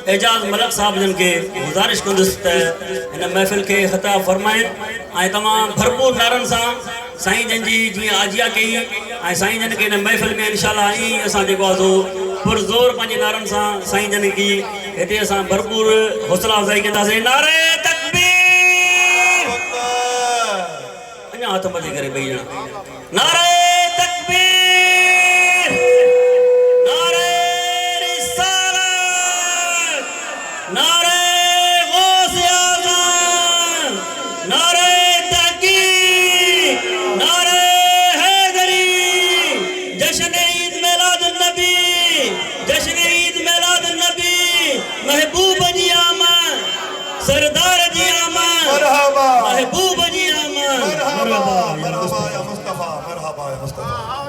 اعجاز ملک صاحب جن کے گزارش کندست ان محفل کے خطاب فرمائیں آئے تمام بھرپور نارن سائیں جن جی جی آجیا کئی آئے سائیں جن کے ان محفل میں انشاءاللہ آئیں اساں جو آزو پرزور پانچے نارن سائیں جن کی ہتے اساں بھرپور حوصلہ افزائی کے داسے نعرہ تکبیر انہا ہاتھ مجھے کرے بھئی نعرہ تکبیر نعرہ رسالت نعرہ غوث اعظم نعرہ تحقیق نعرہ حیدری جشن عید میلاد النبی جشن عید میلاد النبی محبوب جی آمد سردار جی آمد مرحبا محبوب جی آمد مرحبا مرحبا یا مصطفیٰ مرحبا یا مصطفیٰ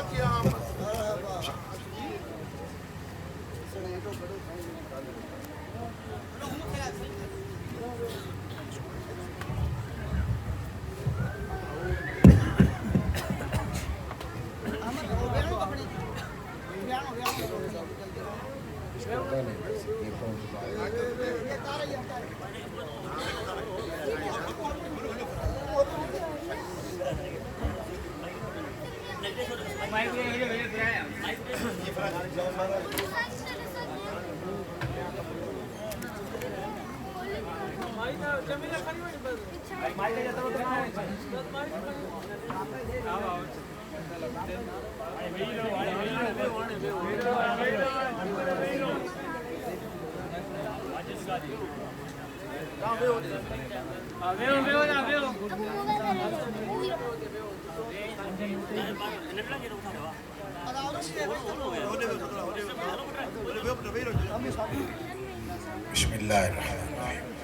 بسم اللہ الرحمن الرحیم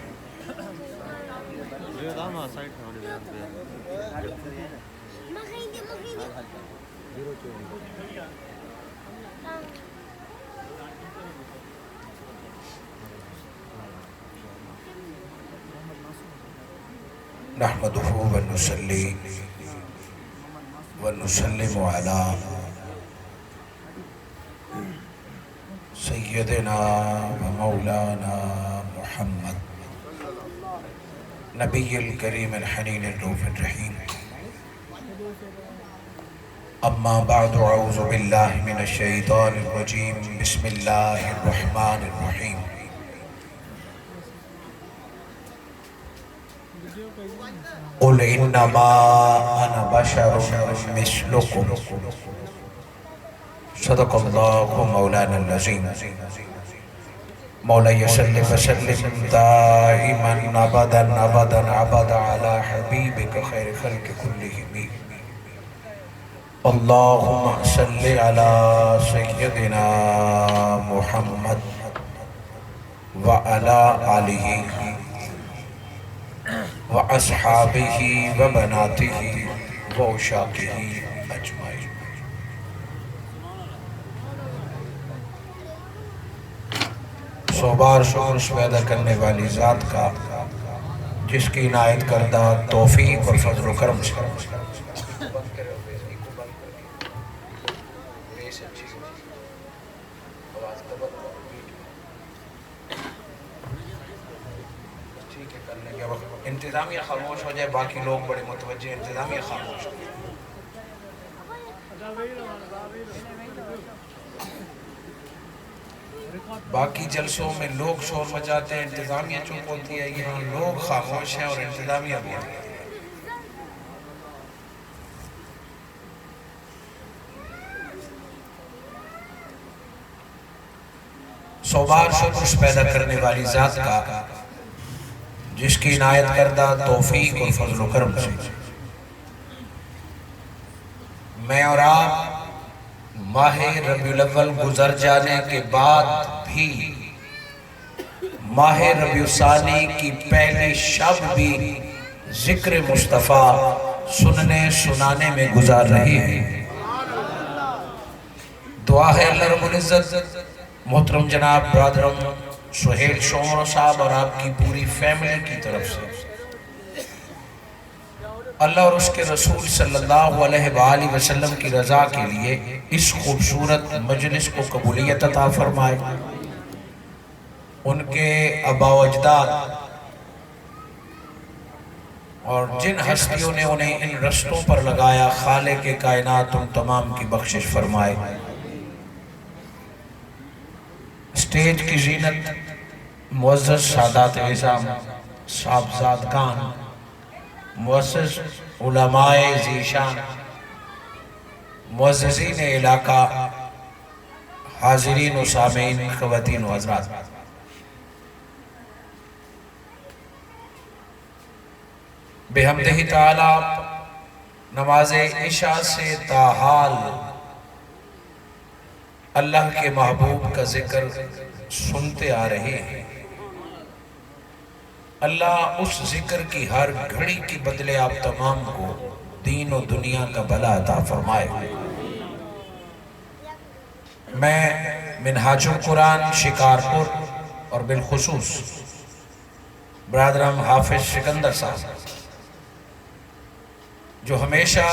نحمده ونصلي ونسلم على سيدنا ومولانا محمد نبي الكريم الحنين الرؤوف الرحيم أما بعد أعوذ بالله من الشيطان الرجيم بسم الله الرحمن الرحيم قل إنما أنا بشر مثلكم صدق الله مولانا العظيم مولاي صل وسلم دائما أبدا أبدا أبدا على حبيبك خير خلق كلهم اللهم صل على سيدنا محمد وعلى آله وأصحابه وبناته وعشاقه أجمعين سو بار شکر پیدا کرنے والی ذات کا جس کی عنایت کردہ توفیق اور فضل و کرم سے انتظامیہ خاموش ہو جائے باقی لوگ بڑے متوجہ انتظامیہ خاموش ہو جائے باقی جلسوں میں لوگ شور مچاتے ہیں انتظامیہ چپ ہوتی ہے یہاں لوگ خاموش ہیں اور انتظامیہ بھی ہیں سو بار شکر پیدا کرنے والی ذات کا جس کی عنایت کردہ توفیق اور فضل و کرم سے میں اور آپ ماہ ربیع الاول گزر جانے کے بعد بھی ماہ ربیع الثانی کی پہلی شب بھی ذکر مصطفیٰ سننے سنانے میں گزار رہی ہے دعا ہے اللہ رب العزت محترم جناب برادرم سہیل شومر صاحب اور آپ کی پوری فیملی کی طرف سے اللہ اور اس کے رسول صلی اللہ علیہ وآلہ وسلم کی رضا کے لیے اس خوبصورت مجلس کو قبولیت عطا فرمائے ان کے آبا و اجداد اور جن ہستیوں نے انہیں ان رستوں پر لگایا، خالق کائنات ان تمام کی بخشش فرمائے۔ اسٹیج کی زینت معزز سادات عظام صاحبزادگان، معزز علماء ذیشان، معززین علاقہ، حاضرین و سامعین، خواتین و حضرات، بحمدہ تعالی نماز عشاء سے تاحال اللہ کے محبوب کا ذکر سنتے آ رہے ہیں۔ اللہ اس ذکر کی ہر گھڑی کی بدلے آپ تمام کو دین و دنیا کا بھلا عطا فرمائے۔ میں منہاج القرآن شکارپور اور بالخصوص برادرم حافظ سکندر صاحب جو ہمیشہ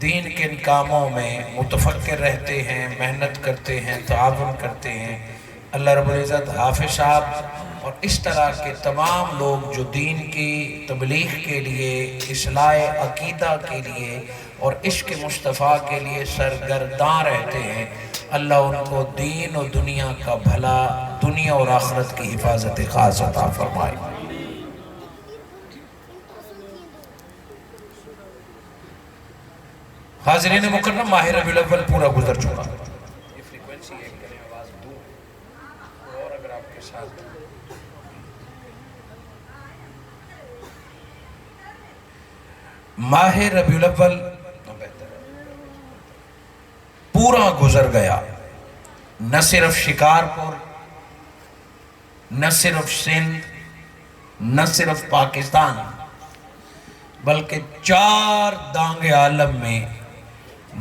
دین کے ان کاموں میں متفکر رہتے ہیں، محنت کرتے ہیں، تعاون کرتے ہیں، اللہ رب العزت حافظ صاحب اور اس طرح کے تمام لوگ جو دین کی تبلیغ کے لیے، اصلاح عقیدہ کے لیے اور عشق مصطفیٰ کے لیے سرگرداں رہتے ہیں، اللہ ان کو دین و دنیا کا بھلا، دنیا اور آخرت کی حفاظت خاص عطا فرمائے۔ حاضرین مکرم، ماہ ربیع الاول پورا گزر چکا۔ یہ فریکوینسی ایک کریں، آواز دور اور اگر آپ کے ساتھ ماہ ربیع الاول پورا گزر گیا۔ نہ صرف شکارپور، نہ صرف سندھ، نہ صرف پاکستان، بلکہ 4 دانگ عالم میں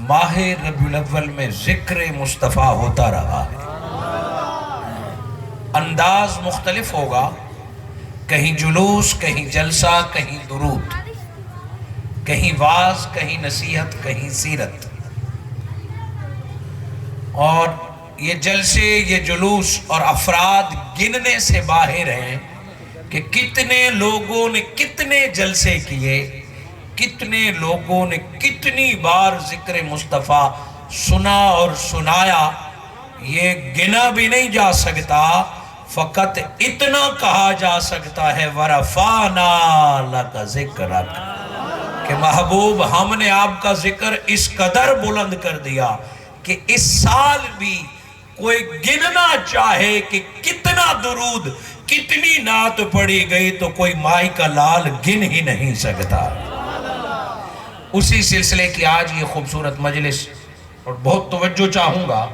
ماہ ربیع الاول میں ذکر مصطفیٰ ہوتا رہا ہے۔ انداز مختلف ہوگا، کہیں جلوس، کہیں جلسہ، کہیں درود، کہیں واعظ، کہیں نصیحت، کہیں سیرت۔ اور یہ جلسے، یہ جلوس اور افراد گننے سے باہر ہیں کہ کتنے لوگوں نے کتنے جلسے کیے، کتنے لوگوں نے کتنی بار ذکر مصطفیٰ سنا اور سنایا، یہ گنا بھی نہیں جا سکتا۔ فقط اتنا کہا جا سکتا ہے وَرَفَعْنَا لَكَ ذِكْرَكَ، کہ محبوب ہم نے آپ کا ذکر اس قدر بلند کر دیا کہ اس سال بھی کوئی گننا چاہے کہ کتنا درود، کتنی نعت پڑھی گئی، تو کوئی مائی کا لال گن ہی نہیں سکتا۔ اسی سلسلے کی آج یہ خوبصورت مجلس، اور بہت توجہ چاہوں گا،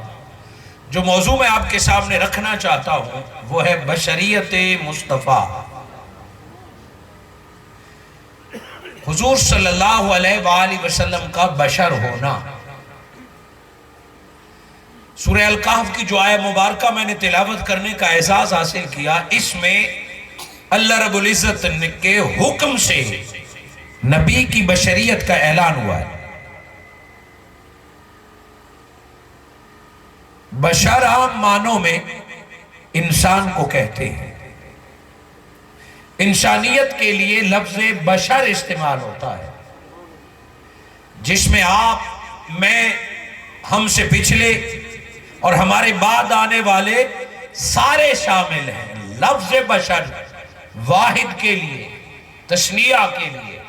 جو موضوع میں آپ کے سامنے رکھنا چاہتا ہوں وہ ہے بشریت مصطفیٰ۔ حضور صلی اللہ علیہ وآلہ وسلم کا بشر ہونا۔ سورہ الکہف کی جو آیہ مبارکہ میں نے تلاوت کرنے کا اعزاز حاصل کیا، اس میں اللہ رب العزت کے حکم سے نبی کی بشریت کا اعلان ہوا ہے۔ بشر عام معنوں میں انسان کو کہتے ہیں۔ انسانیت کے لیے لفظ بشر استعمال ہوتا ہے، جس میں آپ، میں، ہم سے پچھلے اور ہمارے بعد آنے والے سارے شامل ہیں۔ لفظ بشر واحد کے لیے، تثنیہ کے لیے،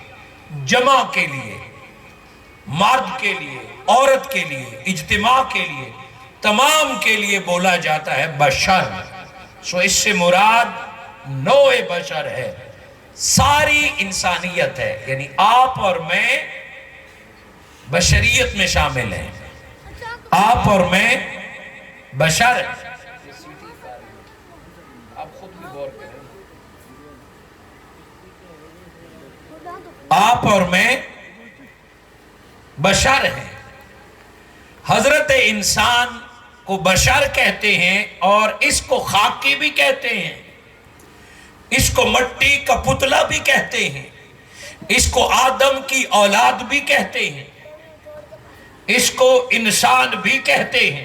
جمع کے لیے، مرد کے لیے، عورت کے لیے، اجتماع کے لیے، تمام کے لیے بولا جاتا ہے بشر۔ سو اس سے مراد نوع بشر ہے، ساری انسانیت ہے، یعنی آپ اور میں بشریت میں شامل ہیں۔ آپ اور میں بشر ہیں۔ آپ خود بھی غور کریں، آپ اور میں بشر ہیں۔ حضرت انسان کو بشر کہتے ہیں اور اس کو خاکی بھی کہتے ہیں، اس کو مٹی کا پتلا بھی کہتے ہیں، اس کو آدم کی اولاد بھی کہتے ہیں، اس کو انسان بھی کہتے ہیں۔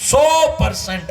100%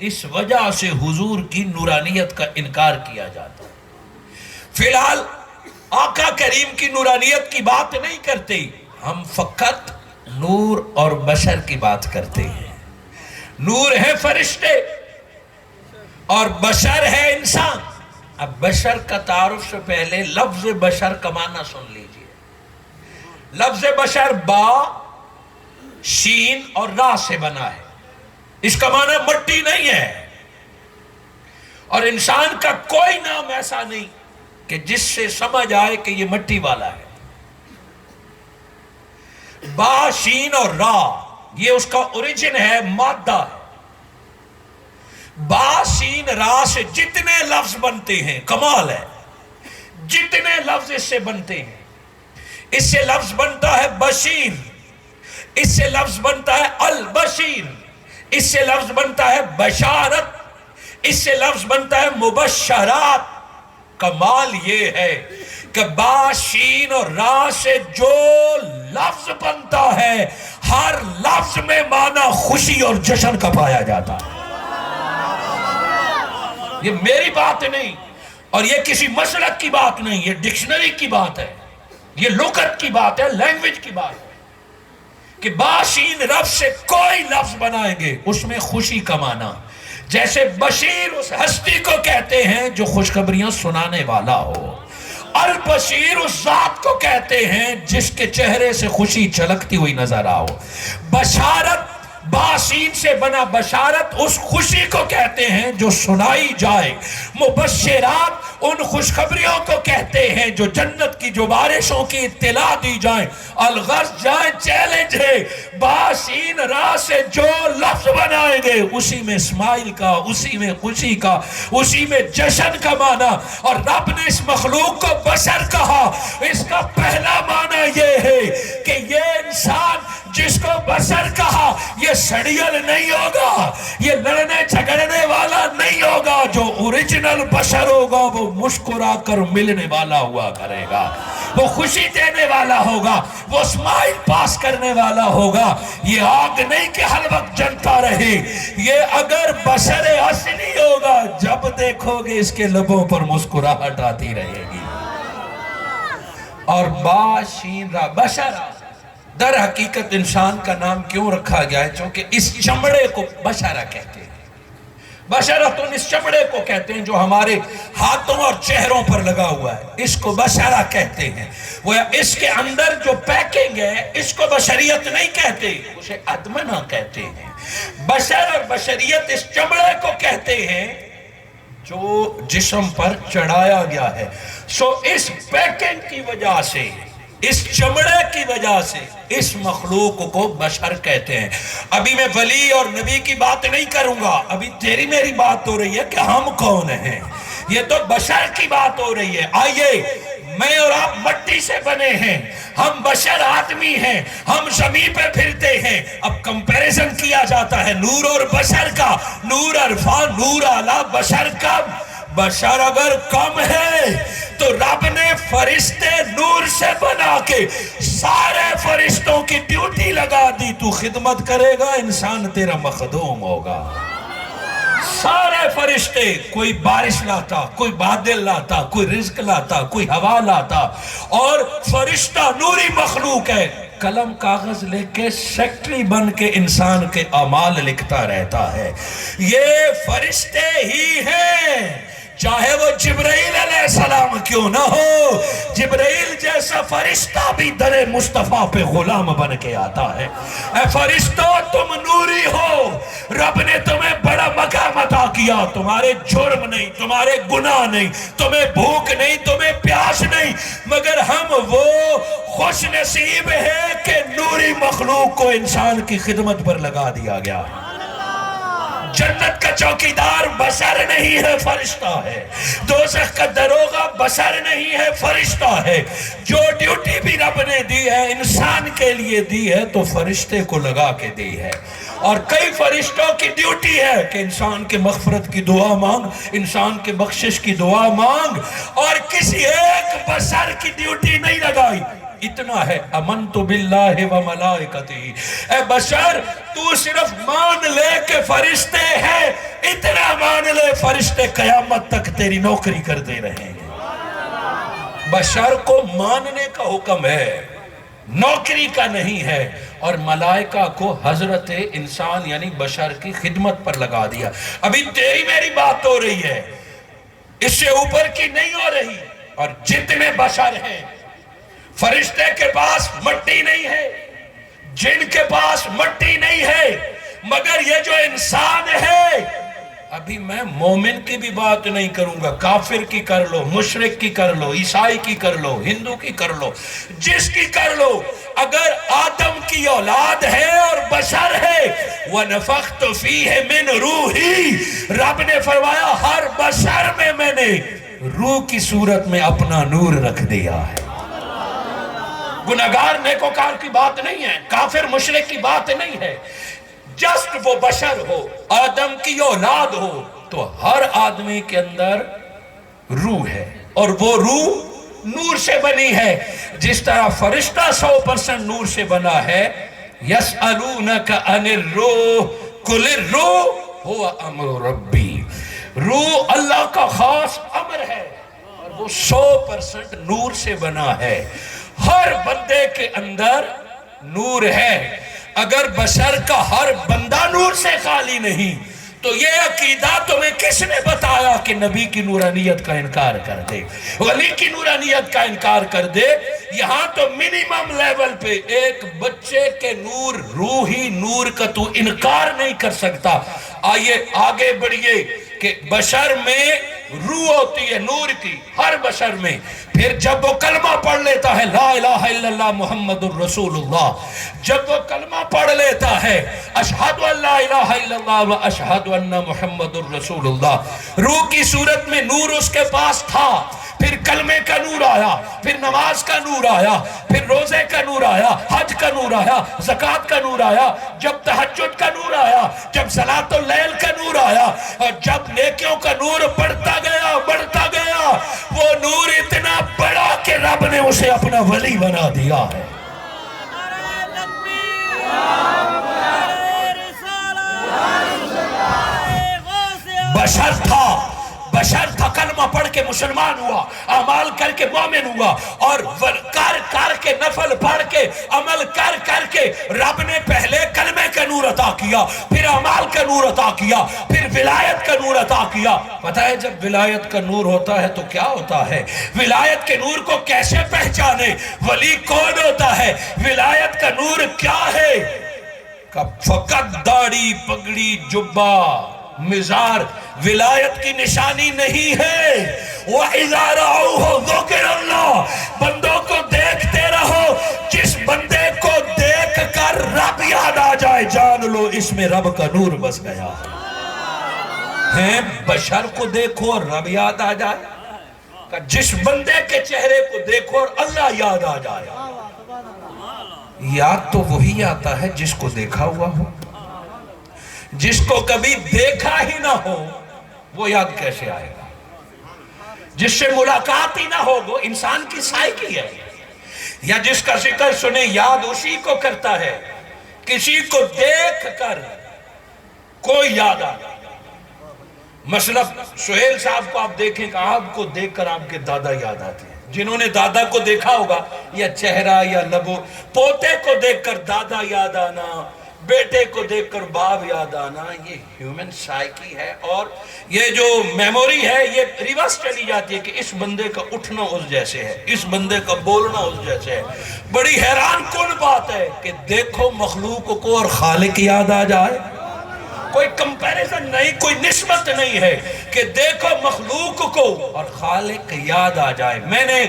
اس وجہ سے حضور کی نورانیت کا انکار کیا جاتا ہے۔ فی الحال آقا کریم کی نورانیت کی بات نہیں کرتے، ہم فقط نور اور بشر کی بات کرتے ہیں۔ نور ہے فرشتے اور بشر ہے انسان۔ اب بشر کا تعارف سے پہلے لفظ بشر کا معنی سن لیجئے۔ لفظ بشر با، شین اور را سے بنا ہے۔ اس کا معنی مٹی نہیں ہے، اور انسان کا کوئی نام ایسا نہیں کہ جس سے سمجھ آئے کہ یہ مٹی والا ہے۔ با، شین اور را یہ اس کا اوریجن ہے، مادہ ہے۔ با، شین، را سے جتنے لفظ بنتے ہیں، کمال ہے، جتنے لفظ اس سے بنتے ہیں۔ اس سے لفظ بنتا ہے بشیر، اس سے لفظ بنتا ہے البشیر، اس سے لفظ بنتا ہے بشارت، اس سے لفظ بنتا ہے مبشرات۔ کمال یہ ہے کہ با، شین اور را سے جو لفظ بنتا ہے، ہر لفظ میں معنی خوشی اور جشن کا پایا جاتا ہے۔ یہ میری بات نہیں، اور یہ کسی مسلک کی بات نہیں، یہ ڈکشنری کی بات ہے، یہ لغت کی بات ہے، لینگویج کی بات ہے کہ با، شین، رب سے کوئی لفظ بنائیں گے اس میں خوشی کا معنی۔ جیسے بشیر اس ہستی کو کہتے ہیں جو خوشخبریاں سنانے والا ہو، البشیر اس ذات کو کہتے ہیں جس کے چہرے سے خوشی چھلکتی ہوئی نظر آؤ۔ بشارت، باشین سے بنا بشارت اس خوشی کو کہتے ہیں جو سنائی جائے۔ مبشرات ان خوشخبریوں کو کہتے ہیں جو جنت کی جو بارشوں کی اطلاع دی جائیں۔ الغرض جائیں چیلنج ہے، باشین را سے جو لفظ بنائیں گے اسی میں اسماعیل کا، اسی میں خوشی کا، اسی میں جشن کا معنی۔ اور رب نے اس مخلوق کو بشر کہا، اس کا پہلا معنی یہ ہے کہ یہ انسان جس کو بشر کہا یہ سڑیل نہیں ہوگا، یہ لڑنے جھگڑنے والا نہیں ہوگا۔ جو اوریجنل بشر ہوگا وہ مسکرا کر ملنے والا ہوا کرے گا، وہ خوشی دینے والا ہوگا، وہ اسمائل پاس کرنے والا ہوگا۔ یہ آگ نہیں کہ ہر وقت جلتا رہے، یہ اگر بشر اصلی ہوگا جب دیکھو گے اس کے لبوں پر مسکراہٹ آتی رہے گی۔ اور با، شین، را، بشر در حقیقت انسان کا نام کیوں رکھا گیا ہے؟ چونکہ اس چمڑے کو بشرہ کہتے ہیں۔ بشرتن اس چمڑے کو کہتے ہیں جو ہمارے ہاتھوں اور چہروں پر لگا ہوا ہے، اس کو بشرہ کہتے ہیں۔ وہ اس کے اندر جو پیکنگ ہے اس کو بشریت نہیں کہتے، اسے ادمنہ کہتے ہیں۔ بشر اور بشریت اس چمڑے کو کہتے ہیں جو جسم پر چڑھایا گیا ہے۔ سو اس پیکنگ کی وجہ سے، اس چمڑے کی وجہ سے اس مخلوق کو بشر کہتے ہیں۔ ابھی میں ولی اور نبی کی بات نہیں کروں گا، ابھی تیری میری بات ہو رہی ہے کہ ہم کون ہیں، یہ تو بشر کی بات ہو رہی ہے۔ آئیے، میں اور آپ مٹی سے بنے ہیں، ہم بشر آدمی ہیں، ہم زمین پہ پھرتے ہیں۔ اب کمپیریزن کیا جاتا ہے نور اور بشر کا، نور عرفان، نور اعلیٰ، بشر کم۔ بشر اگر کم ہے تو رب نے فرشتے نور سے بنا کے سارے فرشتوں کی ڈیوٹی لگا دی، تو خدمت کرے گا انسان تیرا مخدوم ہوگا۔ سارے فرشتے، کوئی بارش لاتا، کوئی بادل لاتا، کوئی رزق لاتا، کوئی ہوا لاتا، اور فرشتہ نوری مخلوق ہے، قلم کاغذ لے کے سیکٹری بن کے انسان کے اعمال لکھتا رہتا ہے۔ یہ فرشتے ہی ہیں، چاہے وہ جبرائیل علیہ السلام کیوں نہ ہو۔ جبرائیل جیسا فرشتہ بھی در مصطفیٰ پہ غلام بن کے آتا ہے۔ اے فرشتوں، تم نوری ہو، رب نے تمہیں بڑا مقام عطا کیا، تمہارے جرم نہیں، تمہارے گناہ نہیں، تمہیں بھوک نہیں، تمہیں پیاس نہیں، مگر ہم وہ خوش نصیب ہے کہ نوری مخلوق کو انسان کی خدمت پر لگا دیا گیا۔ جنت کا چوکیدار بشر نہیں ہے، فرشتہ ہے۔ دوزخ کا دروغہ بشر نہیں ہے، فرشتہ ہے۔ جو ڈیوٹی بھی رب نے دی ہے انسان کے لیے دی ہے تو فرشتے کو لگا کے دی ہے۔ اور کئی فرشتوں کی ڈیوٹی ہے کہ انسان کے مغفرت کی دعا مانگ، انسان کے بخشش کی دعا مانگ، اور کسی ایک بشر کی ڈیوٹی نہیں لگائی اتنا ہے امنتو باللہ و ملائکتہ، اے بشر تو صرف مان لے کہ فرشتے ہیں، اتنا مان لے فرشتے قیامت تک تیری نوکری کرتے رہیں گے۔ بشر کو ماننے کا حکم ہے، نوکری کا نہیں ہے، اور ملائکہ کو حضرت انسان یعنی بشر کی خدمت پر لگا دیا۔ ابھی تیری میری بات ہو رہی ہے، اس سے اوپر کی نہیں ہو رہی۔ اور جتنے بشر ہیں، فرشتے کے پاس مٹی نہیں ہے، جن کے پاس مٹی نہیں ہے، مگر یہ جو انسان ہے، ابھی میں مومن کی بھی بات نہیں کروں گا، کافر کی کر لو، مشرک کی کر لو، عیسائی کی کر لو، ہندو کی کر لو، جس کی کر لو، اگر آدم کی اولاد ہے اور بشر ہے، وَنَفَخْتُ فِيهِ مِنْ رُوحِي، رب نے فرمایا ہر بشر میں نے روح کی صورت میں اپنا نور رکھ دیا ہے۔ گناہگار نیکوکار کی بات نہیں ہے، کافر مشرک کی بات نہیں ہے، جسٹ وہ بشر ہو، آدم کی اولاد ہو، تو ہر آدمی کے اندر روح ہے، اور وہ روح نور سے بنی ہے۔ جس طرح فرشتہ 100% نور سے بنا ہے، یسألونک عن الروح قل الروح هو امر ربی، روح اللہ کا خاص امر ہے، اور وہ 100% نور سے بنا ہے۔ ہر بندے کے اندر نور ہے۔ اگر بشر کا ہر بندہ نور سے خالی نہیں تو یہ عقیدہ تمہیں کس نے بتایا کہ نبی کی نورانیت کا انکار کر دے، ولی کی نورانیت کا انکار کر دے؟ یہاں تو منیمم لیول پہ ایک بچے کے نور، روحی نور کا تو انکار نہیں کر سکتا۔ آئیے آگے بڑھئے کہ بشر میں روح ہوتی ہے نور کی، ہر بشر میں۔ پھر جب وہ کلمہ پڑھ لیتا ہے لا الہ الا اللہ محمد الرسول اللہ، جب وہ کلمہ پڑھ لیتا ہے اشہد ان لا الہ الا اللہ و اشہد ان محمد الرسول اللہ، روح کی صورت میں نور اس کے پاس تھا، پھر کلمے کا نور آیا، پھر نماز کا نور آیا، پھر روزے کا نور آیا، حج کا نور آیا، زکوٰۃ کا نور آیا، جب تہجد کا نور آیا، جب صلاۃ اللیل کا نور آیا، اور جب نیکیوں کا نور بڑھتا گیا بڑھتا گیا، وہ نور اتنا بڑا کہ رب نے اسے اپنا ولی بنا دیا ہے۔ بشر تھا کلمہ پڑھ کے مسلمان ہوا، عمال کر کے مومن ہوا، اور کر کے نفل پڑھ کے عمل کر کے رب نے پہلے کلمے کا نور عطا کیا، پھر عمال کا نور عطا کیا، پھر ولایت کا نور عطا کیا۔ پتہ ہے جب ولایت کا نور ہوتا ہے تو کیا ہوتا ہے؟ ولایت کے نور کو کیسے پہچانے؟ ولی کون ہوتا ہے؟ ولایت کا نور کیا ہے؟ کہ فقط داڑھی پگڑی جبہ مزار ولایت کی نشانی نہیں ہے۔ وَإِذَا رَأَوْهُ ذُكِرَ اللَّهُ، بندوں کو دیکھتے رہو، جس بندے کو دیکھ کر رب یاد آ جائے جان لو اس میں رب کا نور بس گیا ہے۔ بشر کو دیکھو اور رب یاد آ جائے، کہ جس بندے کے چہرے کو دیکھو اور اللہ یاد آ جائے۔ یاد تو وہی آتا ہے جس کو دیکھا ہوا ہو، جس کو کبھی دیکھا ہی نہ ہو وہ یاد کیسے آئے گا؟ جس سے ملاقات ہی نہ ہو وہ انسان کی سائیکی ہے، یا جس کا ذکر سنے یاد اسی کو کرتا ہے، کسی کو دیکھ کر کوئی یاد آ جائے۔ مثلا سہیل صاحب کو آپ دیکھیں کہ آپ کو دیکھ کر آپ کے دادا یاد آتے ہیں۔ جنہوں نے دادا کو دیکھا ہوگا یا چہرہ یا لبو، پوتے کو دیکھ کر دادا یاد آنا، بیٹے کو دیکھ کر باپ یاد آنا، یہ ہیومن سائیکی ہے، اور یہ جو میموری ہے یہ ریورس چلی جاتی ہے کہ اس بندے کا اٹھنا اس جیسے ہے، اس بندے کا بولنا اس جیسے ہے۔ بڑی حیران کن بات ہے کہ دیکھو مخلوق کو اور خالق یاد آ جائے، کوئی کمپیریزن نہیں، کوئی نسبت نہیں ہے کہ دیکھو مخلوق کو اور خالق یاد آ جائے۔ میں نے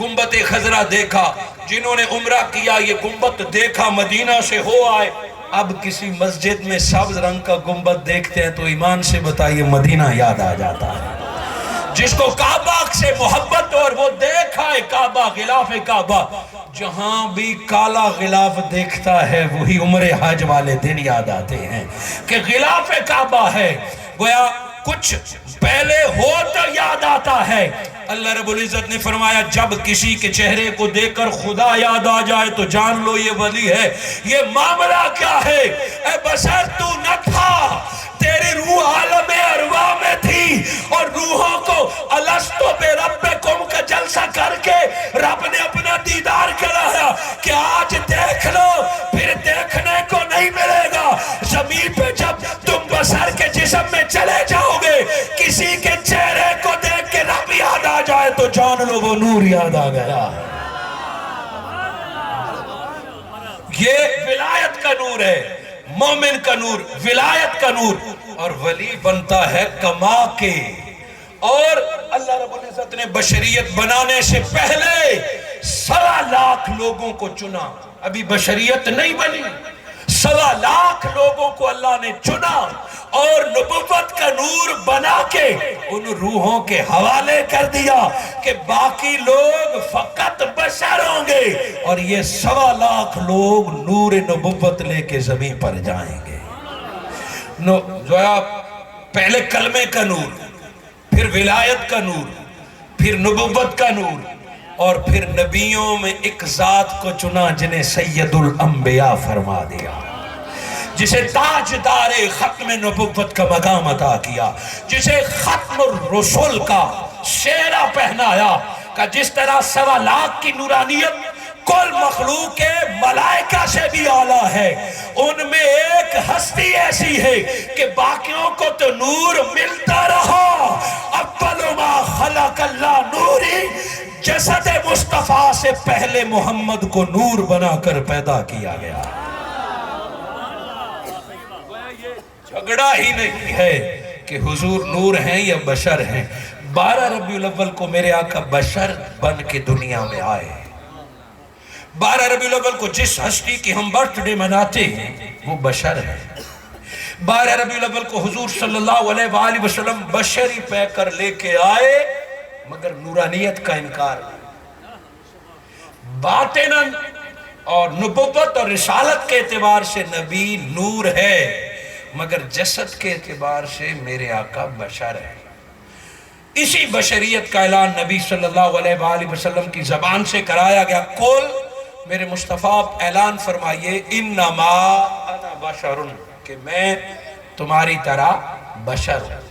گنبد خضرا دیکھا، جنہوں نے عمرہ کیا یہ گنبد دیکھا، مدینہ سے ہو آئے، اب کسی مسجد میں سبز رنگ کا گنبد دیکھتے ہیں تو ایمان سے بتائیے مدینہ یاد آ جاتا ہے۔ جس کو کعبہ سے محبت اور وہ دیکھا ہے کعبہ، غلاف کعبہ، جہاں بھی کالا غلاف دیکھتا ہے وہی عمر حج والے دن یاد آتے ہیں کہ غلاف کعبہ ہے۔ گویا کچھ پہلے ہو تو یاد آتا ہے۔ اللہ رب العزت نے فرمایا جب کسی کے چہرے کو دیکھ کر خدا یاد آ جائے تو جان لو یہ ولی ہے۔ یہ معاملہ کیا ہے؟ اے بشر تو نہ تھا، تیری روح عالم ارواح میں تھی، اور روحوں کو الستو بربکم کا جلسہ کر کے رب نے اپنا دیدار کرایا کہ آج دیکھ لو، پھر دیکھنے کو نہیں ملے گا۔ زمین پہ جب تم بشر کے جسم میں چلے جاؤ گے، کسی کے چہرے کو دیکھ کے رب یاد آ جائے تو جان لو وہ نور یاد آ گیا۔ یہ ولایت کا نور ہے، مومن کا نور، ولایت کا نور، اور ولی بنتا ہے کما کے۔ اور اللہ رب العزت نے بشریت بنانے سے پہلے 1.25 لاکھ لوگوں کو چنا، ابھی بشریت نہیں بنی، 1.25 لاکھ لوگوں کو اللہ نے چنا اور نبوت کا نور بنا کے ان روحوں کے حوالے کر دیا کہ باقی لوگ فقط بشر ہوں گے، اور یہ 1.25 لاکھ لوگ نور نبوت لے کے زمین پر جائیں گے۔ جو پہلے کلمے کا نور، پھر ولایت کا نور، پھر نبوت کا نور، اور پھر نبیوں میں ایک ذات کو چنا جنہیں سید الانبیاء فرما دیا، جسے تاجدار ختم نبوت کا مقام عطا کیا، جسے ختم الرسول کا شیرہ پہنایا، کہ جس طرح 1.25 لاکھ کی نورانیت کل مخلوق کے ملائکہ سے بھی اعلیٰ ہے، ان میں ایک ہستی ایسی ہے کہ باقیوں کو تو نور ملتا رہا۔ اول ما خلق اللہ نوری، جسد مصطفیٰ سے پہلے محمد کو نور بنا کر پیدا کیا گیا۔ جھگڑا ہی نہیں ہے کہ حضور نور ہیں یا بشر ہیں۔ 12 ربیع الاول کو میرے آقا بشر بن کے دنیا میں آئے۔ 12 ربیع الاول کو جس ہستی کی ہم برتھ ڈے مناتے ہیں وہ بشر ہے۔ 12 ربیع الاول کو حضور صلی اللہ علیہ وآلہ وسلم بشری پہ کر لے کے آئے، مگر نورانیت کا انکار نہیں۔ باطناً اور نبوت اور رسالت کے اعتبار سے نبی نور ہے، مگر جسد کے اعتبار سے میرے آقا بشر ہے۔ اسی بشریت کا اعلان نبی صلی اللہ علیہ وآلہ وسلم کی زبان سے کرایا گیا۔ کل میرے مصطفیٰ اعلان فرمائیے انما انا بشر، کہ میں تمہاری طرح بشر ہوں۔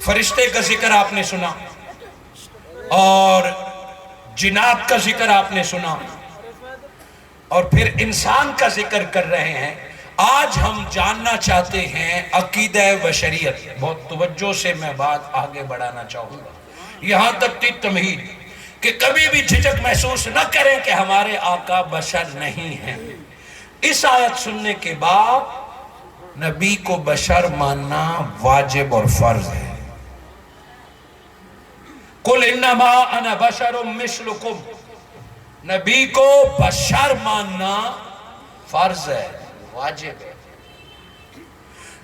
فرشتے کا ذکر آپ نے سنا، اور جنات کا ذکر آپ نے سنا، اور پھر انسان کا ذکر کر رہے ہیں۔ آج ہم جاننا چاہتے ہیں عقیدہ بشریت۔ بہت توجہ سے میں بات آگے بڑھانا چاہوں گا، یہاں تک تھی تمہید کہ کبھی بھی جھجک محسوس نہ کریں کہ ہمارے آقا بشر نہیں ہیں۔ اس آیت سننے کے بعد نبی کو بشر ماننا واجب اور فرض ہے۔ قل انما انا بشر مثلکم، نبی کو بشر ماننا فرض ہے، واجب ہے۔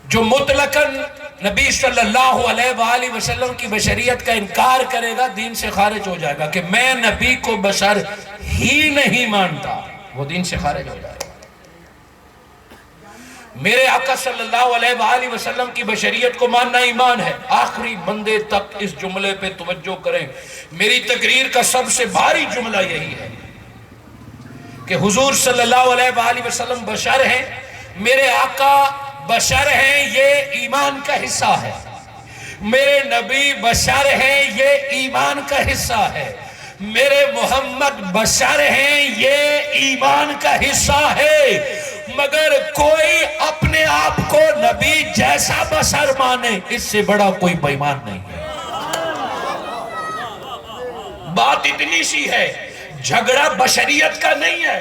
جو مطلقاً نبی صلی اللہ علیہ وآلہ وسلم کی بشریت کا انکار کرے گا دین سے خارج ہو جائے گا، کہ میں نبی کو بشر ہی نہیں مانتا، وہ دین سے خارج ہو جائے گا۔ میرے آقا صلی اللہ علیہ وآلہ وسلم کی بشریت کو ماننا ایمان ہے۔ آخری بندے تک اس جملے پہ توجہ کریں، میری تقریر کا سب سے بھاری جملہ یہی ہے کہ حضور صلی اللہ علیہ وآلہ وسلم بشر ہیں، میرے آقا بشر ہیں، یہ ایمان کا حصہ ہے۔ میرے نبی بشر ہیں، یہ ایمان کا حصہ ہے۔ میرے محمد بشر ہیں، یہ ایمان کا حصہ ہے۔ مگر کوئی اپنے آپ کو نبی جیسا بشر مانے، اس سے بڑا کوئی بے ایمان نہیں ہے۔ بات اتنی سی ہے، جھگڑا بشریت کا نہیں ہے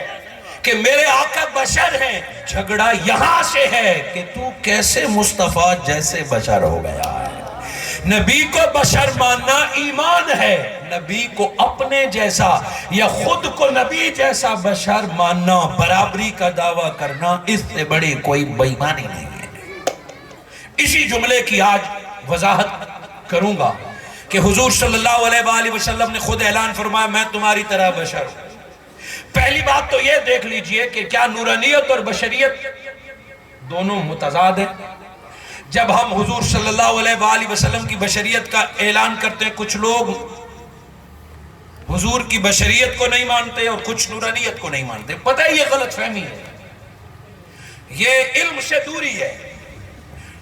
کہ میرے آقا بشر ہیں، جھگڑا یہاں سے ہے کہ تو کیسے مصطفیٰ جیسے بشر ہو گیا ہے۔ نبی کو بشر ماننا ایمان ہے، نبی کو اپنے جیسا یا خود کو نبی جیسا بشر ماننا، برابری کا دعویٰ کرنا، اس سے بڑی کوئی بے ایمانی نہیں ہے۔ اسی جملے کی آج وضاحت کروں گا کہ حضور صلی اللہ علیہ وآلہ وسلم نے خود اعلان فرمایا میں تمہاری طرح بشر ہوں۔ پہلی بات تو یہ دیکھ لیجئے کہ کیا نورانیت اور بشریت دونوں متضاد ہیں؟ جب ہم حضور صلی اللہ علیہ وآلہ وسلم کی بشریت کا اعلان کرتے ہیں، کچھ لوگ حضور کی بشریت کو نہیں مانتے اور کچھ نورانیت کو نہیں مانتے. پتہ ہے یہ غلط فہمی ہے، یہ علم سے دوری ہے.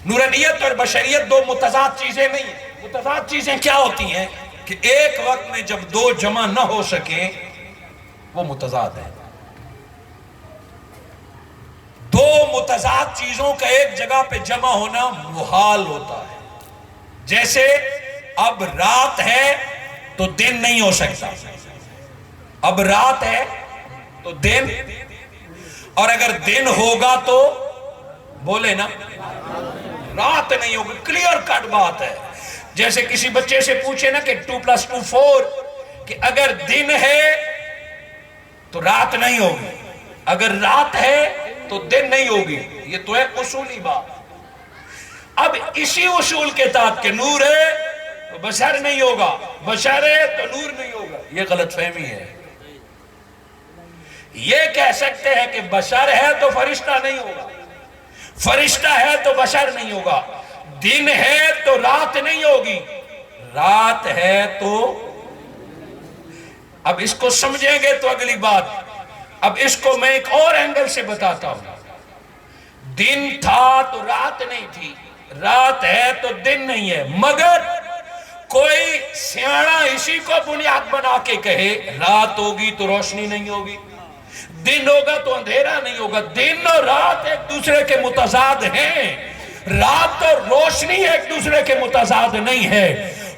نورانیت اور بشریت دو متضاد چیزیں نہیں ہیں. متضاد چیزیں کیا ہوتی ہیں کہ ایک وقت میں جب دو جمع نہ ہو سکیں وہ متضاد ہیں. دو متضاد چیزوں کا ایک جگہ پہ جمع ہونا محال ہوتا ہے. جیسے اب رات ہے تو دن نہیں ہو سکتا، اب رات ہے تو دن، اور اگر دن ہوگا تو بولے نا رات نہیں ہوگی. کلیئر کٹ بات ہے. جیسے کسی بچے سے پوچھے نا کہ 2+2 4، کہ اگر دن ہے تو رات نہیں ہوگی، اگر رات ہے تو دن نہیں ہوگی. یہ تو ہے اصولی بات. اب اسی اصول کے تحت کہ نور ہے تو بشر نہیں ہوگا، بشر ہے تو نور نہیں ہوگا، یہ غلط فہمی ہے. یہ کہہ سکتے ہیں کہ بشر ہے تو فرشتہ نہیں ہوگا، فرشتہ ہے تو بشر نہیں ہوگا، دن ہے تو رات نہیں ہوگی، رات ہے تو. اب اس کو سمجھیں گے تو اگلی بات. اب اس کو میں ایک اور اینگل سے بتاتا ہوں. دن تھا تو رات نہیں تھی، رات ہے تو دن نہیں ہے. مگر کوئی سیاڑا اسی کو بنیاد بنا کے کہے رات ہوگی تو روشنی نہیں ہوگی، دن ہوگا تو اندھیرا نہیں ہوگا. دن اور رات ایک دوسرے کے متضاد ہیں، رات اور روشنی ایک دوسرے کے متضاد نہیں ہے.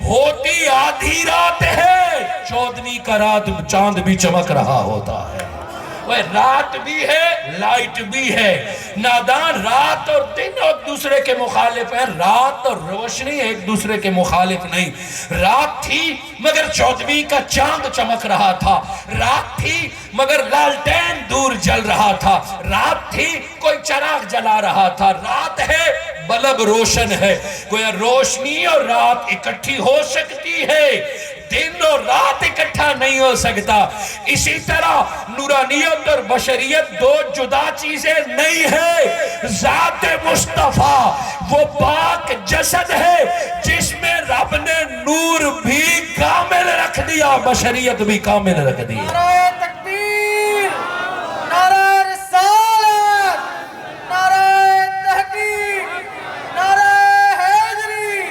ہوتی آدھی رات ہے، چودھویں کا رات چاند بھی چمک رہا ہوتا ہے. وہ رات بھی ہے لائٹ بھی ہے. نادان رات اور دن ایک دوسرے کے مخالف ہیں، رات اور روشنی ایک دوسرے کے مخالف نہیں. رات تھی مگر چودھویں کا چاند چمک رہا تھا، رات تھی مگر لالٹین دور جل رہا تھا، رات تھی کوئی چراغ جلا رہا تھا، رات ہے بلب روشن ہے. گویا روشنی اور رات اکٹھی ہو سکتی ہے، دن اور رات اکٹھا نہیں ہو سکتا. اسی طرح نورانیت اور بشریت دو جدا چیزیں نہیں ہیں. ذات مصطفیٰ وہ پاک جسد ہے جس میں رب نے نور بھی کامل رکھ دیا، بشریت بھی کامل رکھ دیا. نعرہ تکبیر، نعرہ رسالت، نعرہ تحقیق، نعرہ حیدری،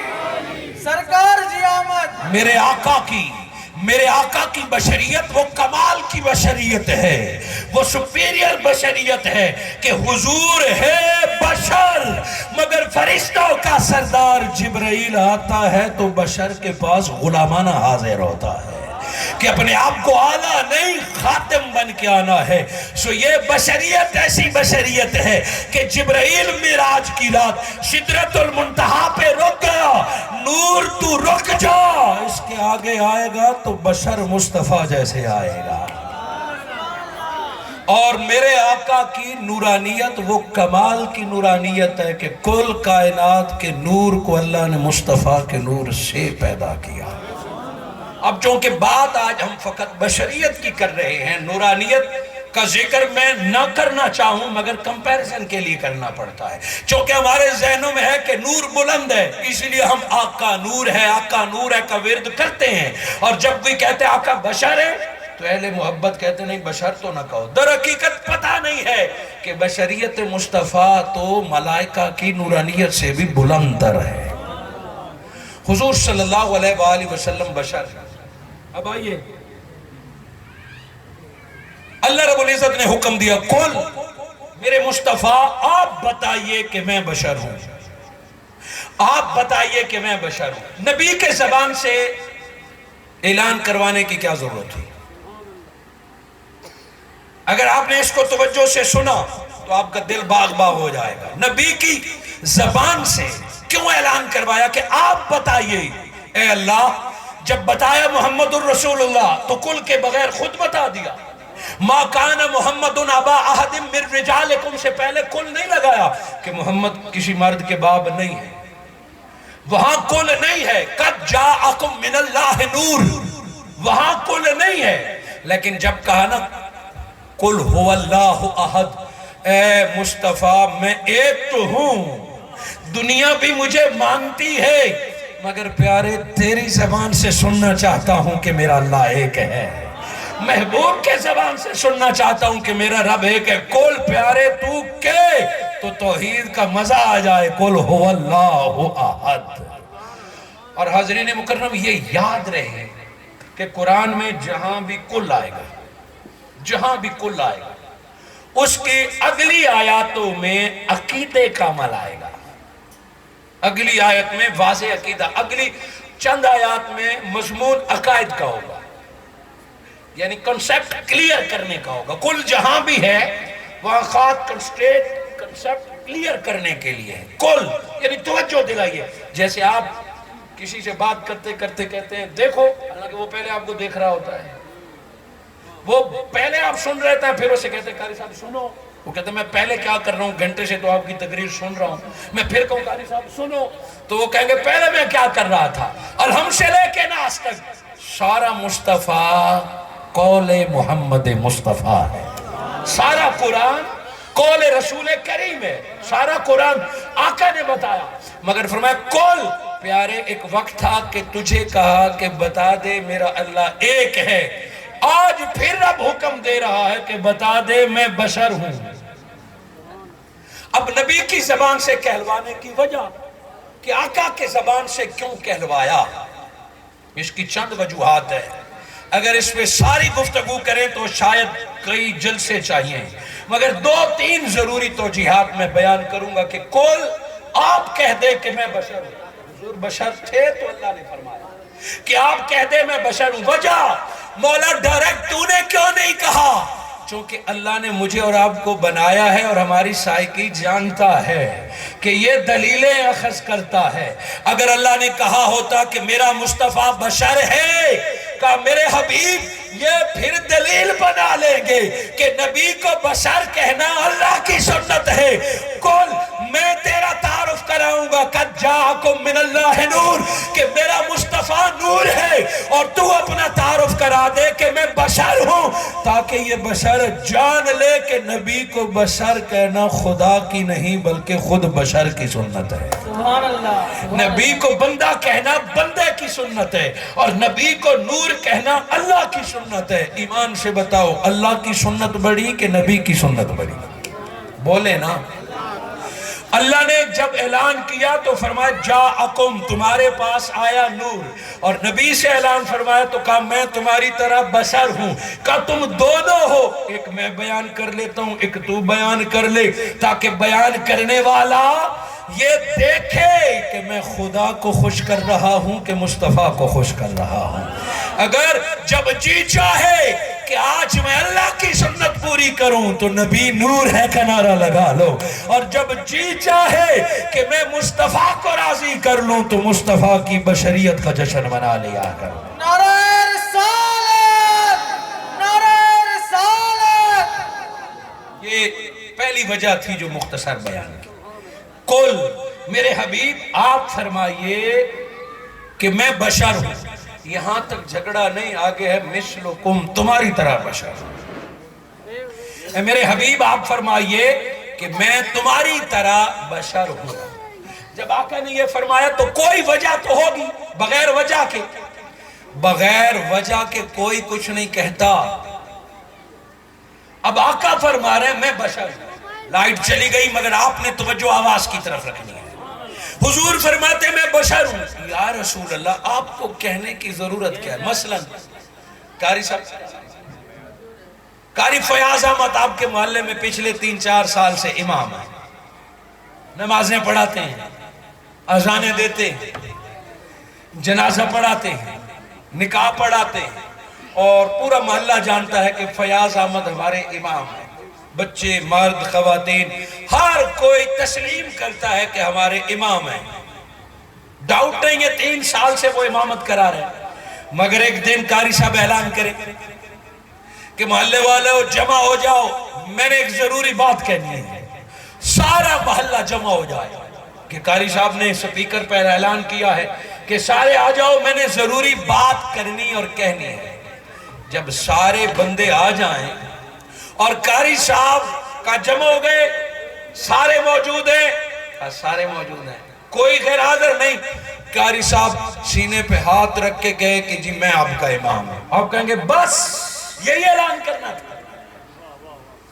سرکار جی آمد. میرے آقا کی بشریت وہ کمال کی بشریت ہے، وہ سپیریئر بشریت ہے کہ حضور ہے بشر مگر فرشتوں کا سردار جبرائیل آتا ہے تو بشر کے پاس غلامانہ حاضر ہوتا ہے کہ اپنے آپ کو اعلیٰ نہیں خاتم بن کے آنا ہے. سو یہ بشریت ایسی بشریت ہے کہ جبرائیل معراج کی رات سدرۃ المنتہا پہ رک گیا. نور تو رک جا، اس کے آگے آئے گا تو بشر مصطفیٰ جیسے آئے گا. اور میرے آقا کی نورانیت وہ کمال کی نورانیت ہے کہ کل کائنات کے نور کو اللہ نے مصطفیٰ کے نور سے پیدا کیا. اب چونکہ بات آج ہم فقط بشریت کی کر رہے ہیں، نورانیت کا ذکر میں نہ کرنا چاہوں مگر کمپیریزن کے لیے کرنا پڑتا ہے. چونکہ ہمارے ذہنوں میں ہے کہ نور بلند ہے، اس لیے ہم آقا نور ہے کا ورد کرتے ہیں. اور جب کوئی کہتے ہیں آقا بشر ہے تو اہل محبت کہتے نہیں بشر تو نہ کہو. در حقیقت پتہ نہیں ہے کہ بشریت مصطفیٰ تو ملائکہ کی نورانیت سے بھی بلند تر ہے. حضور صلی اللہ علیہ وآلہ وسلم بشر. اب آئیے اللہ رب العزت نے حکم دیا قل میرے مصطفیٰ آپ بتائیے کہ میں بشر ہوں، آپ بتائیے کہ میں بشر ہوں. نبی کے زبان سے اعلان کروانے کی کیا ضرورت تھی؟ اگر آپ نے اس کو توجہ سے سنا تو آپ کا دل باغ باغ ہو جائے گا. نبی کی زبان سے کیوں اعلان کروایا کہ آپ بتائیے؟ اے اللہ جب بتایا محمد الرسول اللہ تو کل کے بغیر خود بتا دیا. ما کان محمد ابا احد من رجالکم سے پہلے کل نہیں لگایا کہ محمد کسی مرد کے باپ نہیں ہے. وہاں کل نہیں ہے. قد جاءکم من اللہ نور، وہاں کل نہیں ہے. لیکن جب کہا نا قل هو اللہ احد، اے مصطفیٰ میں ایک تو ہوں، دنیا بھی مجھے مانتی ہے، مگر پیارے تیری زبان سے سننا چاہتا ہوں کہ میرا اللہ ایک ہے، محبوب کے زبان سے سننا چاہتا ہوں کہ میرا رب ایک ہے۔ قل پیارے تو کہ تو توحید کا مزہ آ جائے، قل هو اللہ احد۔ اور حاضرین مکرم یہ یاد رہے کہ قرآن میں جہاں بھی کل آئے گا، جہاں بھی کل آئے گا، اس کی اگلی آیاتوں میں عقیدے کا عمل آئے گا، اگلی آیت میں واضح عقیدہ، اگلی چند آیات میں مضمون عقائد کا ہوگا، یعنی کنسپٹ کلیئر کرنے کا ہوگا۔ کل جہاں بھی ہے وہاں خاص کنسپٹ کلیئر کرنے کے لیے ہے، کل یعنی توجہ دلائیے۔ جیسے آپ کسی سے بات کرتے کرتے کہتے ہیں دیکھو، حالانکہ وہ پہلے آپ کو دیکھ رہا ہوتا ہے، وہ پہلے آپ سن رہے تھے، پھر اسے کہتے ہیں قاری صاحب سنو، وہ کہتے ہیں میں پہلے کیا کر رہا ہوں، گھنٹے سے تو آپ کی تقریر سن رہا ہوں، میں پھر کہوں قاری صاحب سنو تو وہ کہیں گے پہلے میں کیا کر رہا تھا۔ اور ہم سے لے کے ناس تک سارا مصطفیٰ قول محمد مصطفیٰ ہے، سارا قرآن قول رسول کریم ہے، سارا قرآن آقا نے بتایا، مگر فرمایا قول پیارے ایک وقت تھا کہ تجھے کہا کہ بتا دے میرا اللہ ایک ہے، آج پھر رب حکم دے رہا ہے کہ بتا دے میں بشر ہوں۔ اب نبی کی زبان سے کہلوانے کی وجہ کہ آقا کے زبان سے کیوں کہلوایا، اس کی چند وجوہات ہے، اگر اس پہ ساری گفتگو کریں تو شاید کئی جلسے چاہیے، مگر دو تین ضروری توجیہات میں بیان کروں گا کہ قل آپ کہہ دے کہ میں بشر ہوں۔ حضور بشر تھے تو اللہ نے فرمایا کہ آپ کہہ دے میں بشر ہوں۔ وجہ مولا ڈائریکٹ تو نے کیوں نہیں کہا؟ چونکہ اللہ نے مجھے اور آپ کو بنایا ہے اور ہماری سائیکی جانتا ہے کہ یہ دلیلیں اخذ کرتا ہے۔ اگر اللہ نے کہا ہوتا کہ میرا مصطفیٰ بشر ہے، کہا میرے حبیب یہ پھر دلیل بنا لیں گے کہ نبی کو بشر کہنا اللہ کی سنت ہے۔ قل میں تیرا تعارف کراؤں گا قد جاءکم من اللہ نور، کہ میرا مصطفیٰ نور ہے، اور تو اپنا تعارف کرا دے کہ میں بشر ہوں، تاکہ یہ بشر جان لے کہ نبی کو بشر کہنا خدا کی نہیں بلکہ خود بشر کی سنت ہے۔ سبحان اللہ۔ نبی کو بندہ کہنا بندے کی سنت ہے، اور نبی کو نور کہنا اللہ کی سنت ہے۔ ایمان سے بتاؤ اللہ کی سنت بڑی کہ نبی کی سنت بڑی؟ بولے نا۔ اللہ نے جب اعلان کیا تو فرمایا جاءکم، تمہارے پاس آیا نور، اور نبی سے اعلان فرمایا تو کہا میں تمہاری طرح بشر ہوں، کہا تم دونوں ہو، ایک میں بیان کر لیتا ہوں ایک تو بیان کر لے، تاکہ بیان کرنے والا یہ دیکھے کہ میں خدا کو خوش کر رہا ہوں کہ مصطفیٰ کو خوش کر رہا ہوں۔ اگر جب جی چاہے کہ آج میں اللہ کی سنت پوری کروں تو نبی نور ہے کا نعرہ لگا لو، اور جب جی چاہے کہ میں مصطفیٰ کو راضی کر لوں تو مصطفیٰ کی بشریت کا جشن منا لیا کرو۔ نعرہ رسالت، نعرہ رسالت۔ یہ پہلی وجہ تھی جو مختصر بیان کی۔ قل میرے حبیب آپ فرمائیے کہ میں بشر ہوں، یہاں تک جھگڑا نہیں، آگے ہے مثلکم، تمہاری طرح بشر ہوں۔ اے میرے حبیب آپ فرمائیے کہ میں تمہاری طرح بشر ہوں۔ جب آقا نے یہ فرمایا تو کوئی وجہ تو ہوگی، بغیر وجہ کے، بغیر وجہ کے کوئی کچھ نہیں کہتا۔ اب آقا فرما رہے ہیں میں بشر ہوں، لائٹ چلی گئی مگر آپ نے توجہ آواز کی طرف رکھنی ہے۔ حضور فرماتے میں بشر ہوں۔ یا رسول اللہ آپ کو کہنے کی ضرورت کیا ہے؟ مثلا قاری صاحب، قاری فیاض احمد آپ کے محلے میں پچھلے 3-4 سال سے امام ہیں، نمازیں پڑھاتے ہیں، اذانیں دیتے ہیں، جنازہ پڑھاتے ہیں، نکاح پڑھاتے ہیں، اور پورا محلہ جانتا ہے کہ فیاض احمد ہمارے امام ہیں۔ بچے، مرد، خواتین، ہر کوئی تسلیم کرتا ہے کہ ہمارے امام ہیں، ڈاؤٹ نہیں ہے 3 سال سے وہ امامت کرا رہے ہیں۔ مگر ایک دن قاری صاحب اعلان کرے کہ محلے والے جمع ہو جاؤ، میں نے ایک ضروری بات کہنی ہے، سارا محلہ جمع ہو جائے کہ قاری صاحب نے سپیکر پر اعلان کیا ہے کہ سارے آ جاؤ، میں نے ضروری بات کرنی اور کہنی ہے۔ جب سارے بندے آ جائیں اور قاری صاحب کا جمع ہو گئے، سارے موجود ہیں، سارے موجود ہیں, کوئی غیر حاضر نہیں. قاری صاحب سینے پہ ہاتھ رکھ کے کہے کہ جی میں آپ کا امام ہوں. آپ کہیں گے بس یہی اعلان کرنا تھا.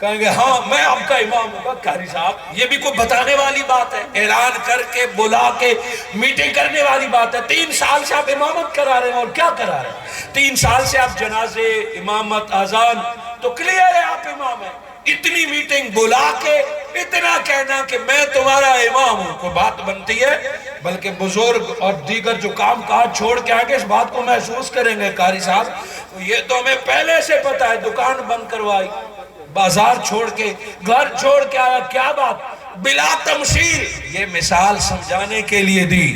کہیں گے ہاں میں آپ کا امام ہوں. قاری صاحب یہ بھی کوئی بتانے والی بات ہے؟ اعلان کر کے بلا کے میٹنگ کرنے والی بات ہے. 3 سال سے آپ امامت کرا رہے ہیں, اور کیا کرا رہے ہیں؟ 3 سال سے آپ جنازے, امامت, اذان, تو کلیئر ہے آپ امام ہیں. اتنی میٹنگ بلا کے اتنا کہنا کہ میں تمہارا امام ہوں, کوئی بات بنتی ہے؟ بلکہ بزرگ اور دیگر جو کام کاج چھوڑ کے آگے اس بات کو محسوس کریں گے. قاری صاحب یہ تو ہمیں پہلے سے پتا ہے, دکان بند کروائی, بازار چھوڑ کے, گھر چھوڑ کے آیا, کیا بات بلا تمثیل. یہ مثال سمجھانے کے لیے دی.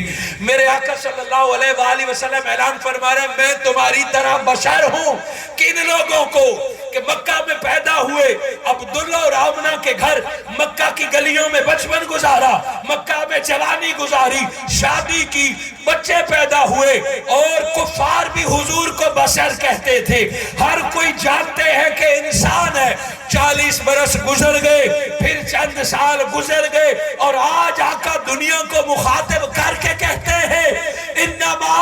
میرے آقا صلی اللہ علیہ وآلہ وسلم اعلان فرما رہے ہیں میں تمہاری طرح بشر ہوں. کن لوگوں کو کہ مکہ میں پیدا ہوئے, عبداللہ اور آمنہ کے گھر, مکہ کی گلیوں میں بچپن گزارا, مکہ میں جوانی گزاری, شادی کی, بچے پیدا ہوئے, اور کفار بھی حضور کو بشر کہتے تھے. ہر کوئی جانتے ہیں کہ انسان ہے. 40 برس گزر گئے, پھر چند سال گزر گئے, اور آج آقا دنیا کو مخاطب کر کے کہتے ہیں انما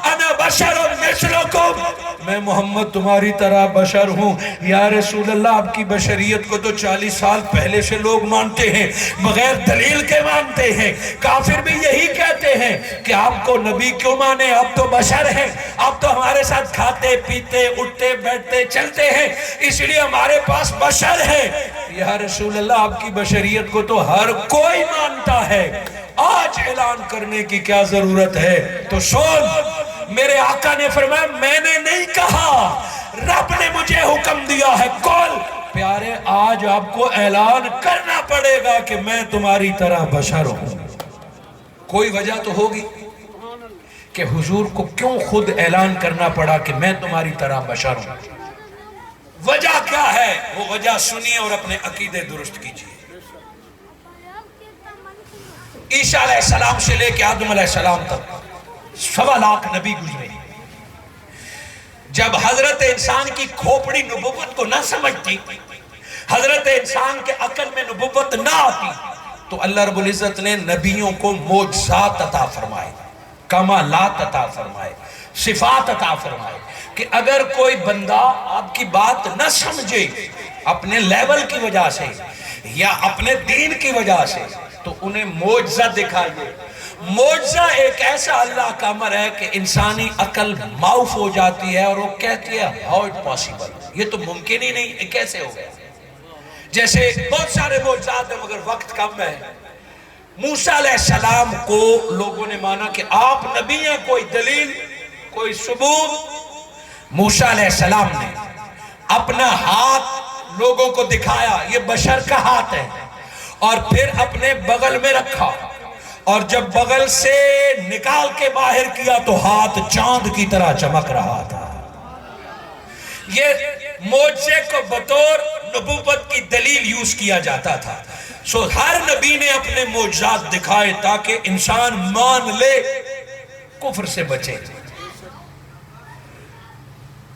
انا بشر مثلکم, میں محمد تمہاری طرح بشر ہوں. یا رسول اللہ آپ کی بشریت کو تو 40 سال پہلے سے لوگ مانتے ہیں, بغیر دلیل کے مانتے ہیں. کافر بھی یہی کہتے ہیں کہ آپ کو نبی کیوں مانے, آپ تو بشر ہیں, آپ تو ہمارے ساتھ کھاتے پیتے اٹھتے بیٹھتے چلتے ہیں, اس لیے ہمارے پاس بشر ہے. یا رسول اللہ آپ کی بشریت کو تو ہر کوئی مانتا ہے, آج اعلان کرنے کی کیا ضرورت ہے؟ تو سن, میرے آقا نے فرمایا میں نے نہیں کہا, رب نے مجھے حکم دیا ہے. کل پیارے آج آپ کو اعلان کرنا پڑے گا کہ میں تمہاری طرح بشر ہوں. کوئی وجہ تو ہوگی کہ حضور کو کیوں خود اعلان کرنا پڑا کہ میں تمہاری طرح بشر ہوں. وجہ کیا ہے؟ وہ وجہ سنیے اور اپنے عقیدے درست کیجئے. عیسیٰ علیہ السلام سے لے کے آدم علیہ السلام تک 1.25 لاکھ نبی گزرے. جب حضرت انسان کی کھوپڑی نبوت کو نہ سمجھتی, حضرت انسان کے عقل میں نبوت نہ آتی, تو اللہ رب العزت نے نبیوں کو معجزات عطا فرمائے, کمالات عطا فرمائے, صفات عطا فرمائے, کہ اگر کوئی بندہ آپ کی بات نہ سمجھے اپنے لیول کی وجہ سے یا اپنے دین کی وجہ سے, تو انہیں معجزہ دکھائیے. معجزہ ایک ایسا اللہ کا امر ہے کہ انسانی عقل معاف ہو جاتی ہے اور وہ کہتی ہے how it possible, یہ تو ممکن ہی نہیں, یہ کیسے ہو گیا. جیسے بہت سارے معجزات ہیں مگر وقت کم ہے. موسیٰ علیہ السلام کو لوگوں نے مانا کہ آپ نبی ہیں, کوئی دلیل, کوئی ثبوت. موسیٰ علیہ السلام نے اپنا ہاتھ لوگوں کو دکھایا, یہ بشر کا ہاتھ ہے, اور پھر اپنے بغل میں رکھا, اور جب بغل سے نکال کے باہر کیا تو ہاتھ چاند کی طرح چمک رہا تھا. یہ معجزے کو بطور نبوت کی دلیل یوز کیا جاتا تھا. سو ہر نبی نے اپنے معجزات دکھائے تاکہ انسان مان لے, کفر سے بچے.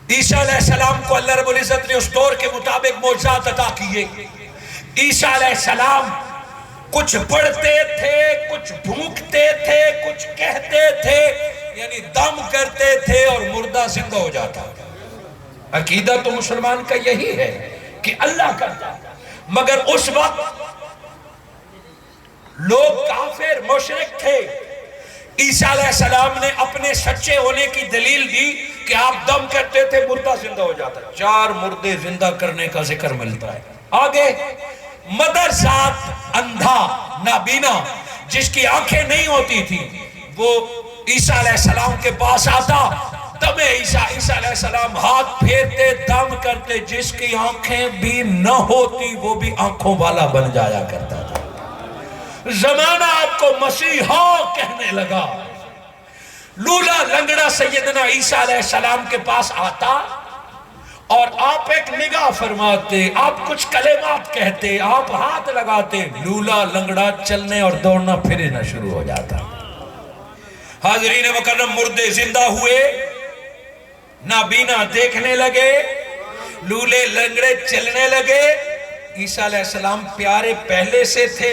عیسیٰ علیہ السلام کو اللہ رب العزت نے اس دور کے مطابق معجزات عطا کیے. عیسیٰ علیہ السلام کچھ پڑھتے تھے, کچھ بھونکتے تھے, کچھ کہتے تھے, یعنی دم کرتے تھے اور مردہ زندہ ہو جاتا. عقیدہ تو مسلمان کا یہی ہے کہ اللہ کرتا, مگر اس وقت لوگ کافر مشرک تھے. عیسیٰ علیہ السلام نے اپنے سچے ہونے کی دلیل دی کہ آپ دم کرتے تھے, مردہ زندہ ہو جاتا. 4 مردے زندہ کرنے کا ذکر ملتا ہے. آگے مدر ذات اندھا نابینا جس کی آنکھیں نہیں ہوتی تھی, وہ عیسیٰ علیہ السلام کے پاس آتا, تب عیسیٰ علیہ السلام ہاتھ پھیرتے, دم کرتے, جس کی آنکھیں بھی نہ ہوتی وہ بھی آنکھوں والا بن جایا کرتا تھا. زمانہ آپ کو مسیحا کہنے لگا. لولا لنگڑا سیدنا عیسیٰ علیہ السلام کے پاس آتا اور آپ ایک نگاہ فرماتے, آپ کچھ کلمات کہتے, آپ ہاتھ لگاتے, لولا لنگڑا چلنے اور دوڑنا پھرنا شروع ہو جاتا. حاضرین مکرم, مردے زندہ ہوئے, نابینا دیکھنے لگے, لولے لنگڑے چلنے لگے. عیسیٰ علیہ السلام پیارے پہلے سے تھے,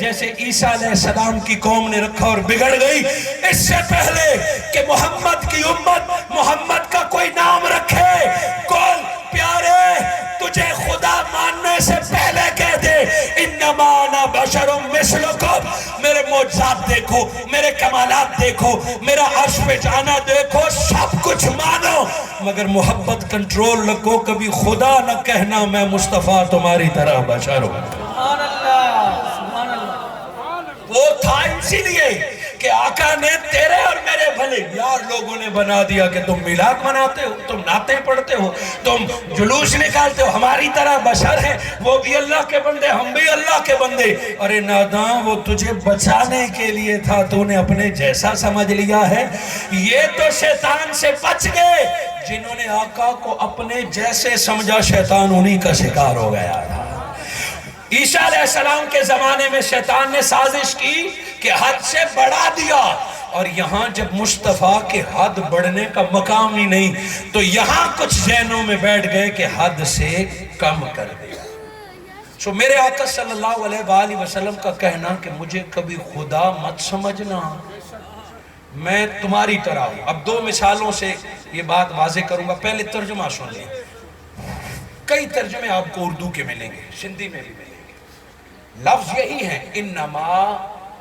جیسے عیسیٰ علیہ السلام کی قوم نے رکھا اور بگڑ گئی. اس سے پہلے کہ محمد کی امت محمد کا کوئی نام رکھے، کل پیارے تجھے خدا ماننے سے پہلے کہہ دے انما انا بشر مثلکم. میرے معجزات دیکھو، میرے کمالات دیکھو، میرا عرش پہ جانا دیکھو، سب کچھ مانو، مگر محبت کنٹرول رکھو. کبھی خدا نہ کہنا میں مصطفیٰ تمہاری طرح بشر ہوں. سبحان اللہ، سبحان اللہ. وہ تھا اسی لیے کہ آقا نے تیرے اور میرے بھلے. یار لوگوں نے بنا دیا کہ تم میلاد مناتے ہو، تم نعتیں پڑھتے ہو، تم جلوس نکالتے ہو، ہماری طرح بشر ہے، وہ بھی اللہ کے بندے، ہم بھی اللہ کے بندے. ارے ناداں، وہ تجھے بچانے کے لیے تھا، تو نے اپنے جیسا سمجھ لیا ہے. یہ تو شیطان سے بچ گئے. جنہوں نے آقا کو اپنے جیسے سمجھا شیطان انہی کا شکار ہو گیا تھا. عیسیٰ علیہ السلام کے زمانے میں شیطان نے سازش کی کہ حد سے بڑھا دیا، اور یہاں جب مصطفیٰ کے حد بڑھنے کا مقام ہی نہیں تو یہاں کچھ ذہنوں میں بیٹھ گئے کہ حد سے کم کر دیا. سو میرے آقا صلی اللہ علیہ وآلہ وسلم کا کہنا کہ مجھے کبھی خدا مت سمجھنا، میں تمہاری طرح ہوں. اب دو مثالوں سے یہ بات واضح کروں گا. پہلے ترجمہ سن لیں. کئی ترجمے آپ کو اردو کے ملیں گے، سندھی میں بھی ملیں گے. لفظ یہی ہے انما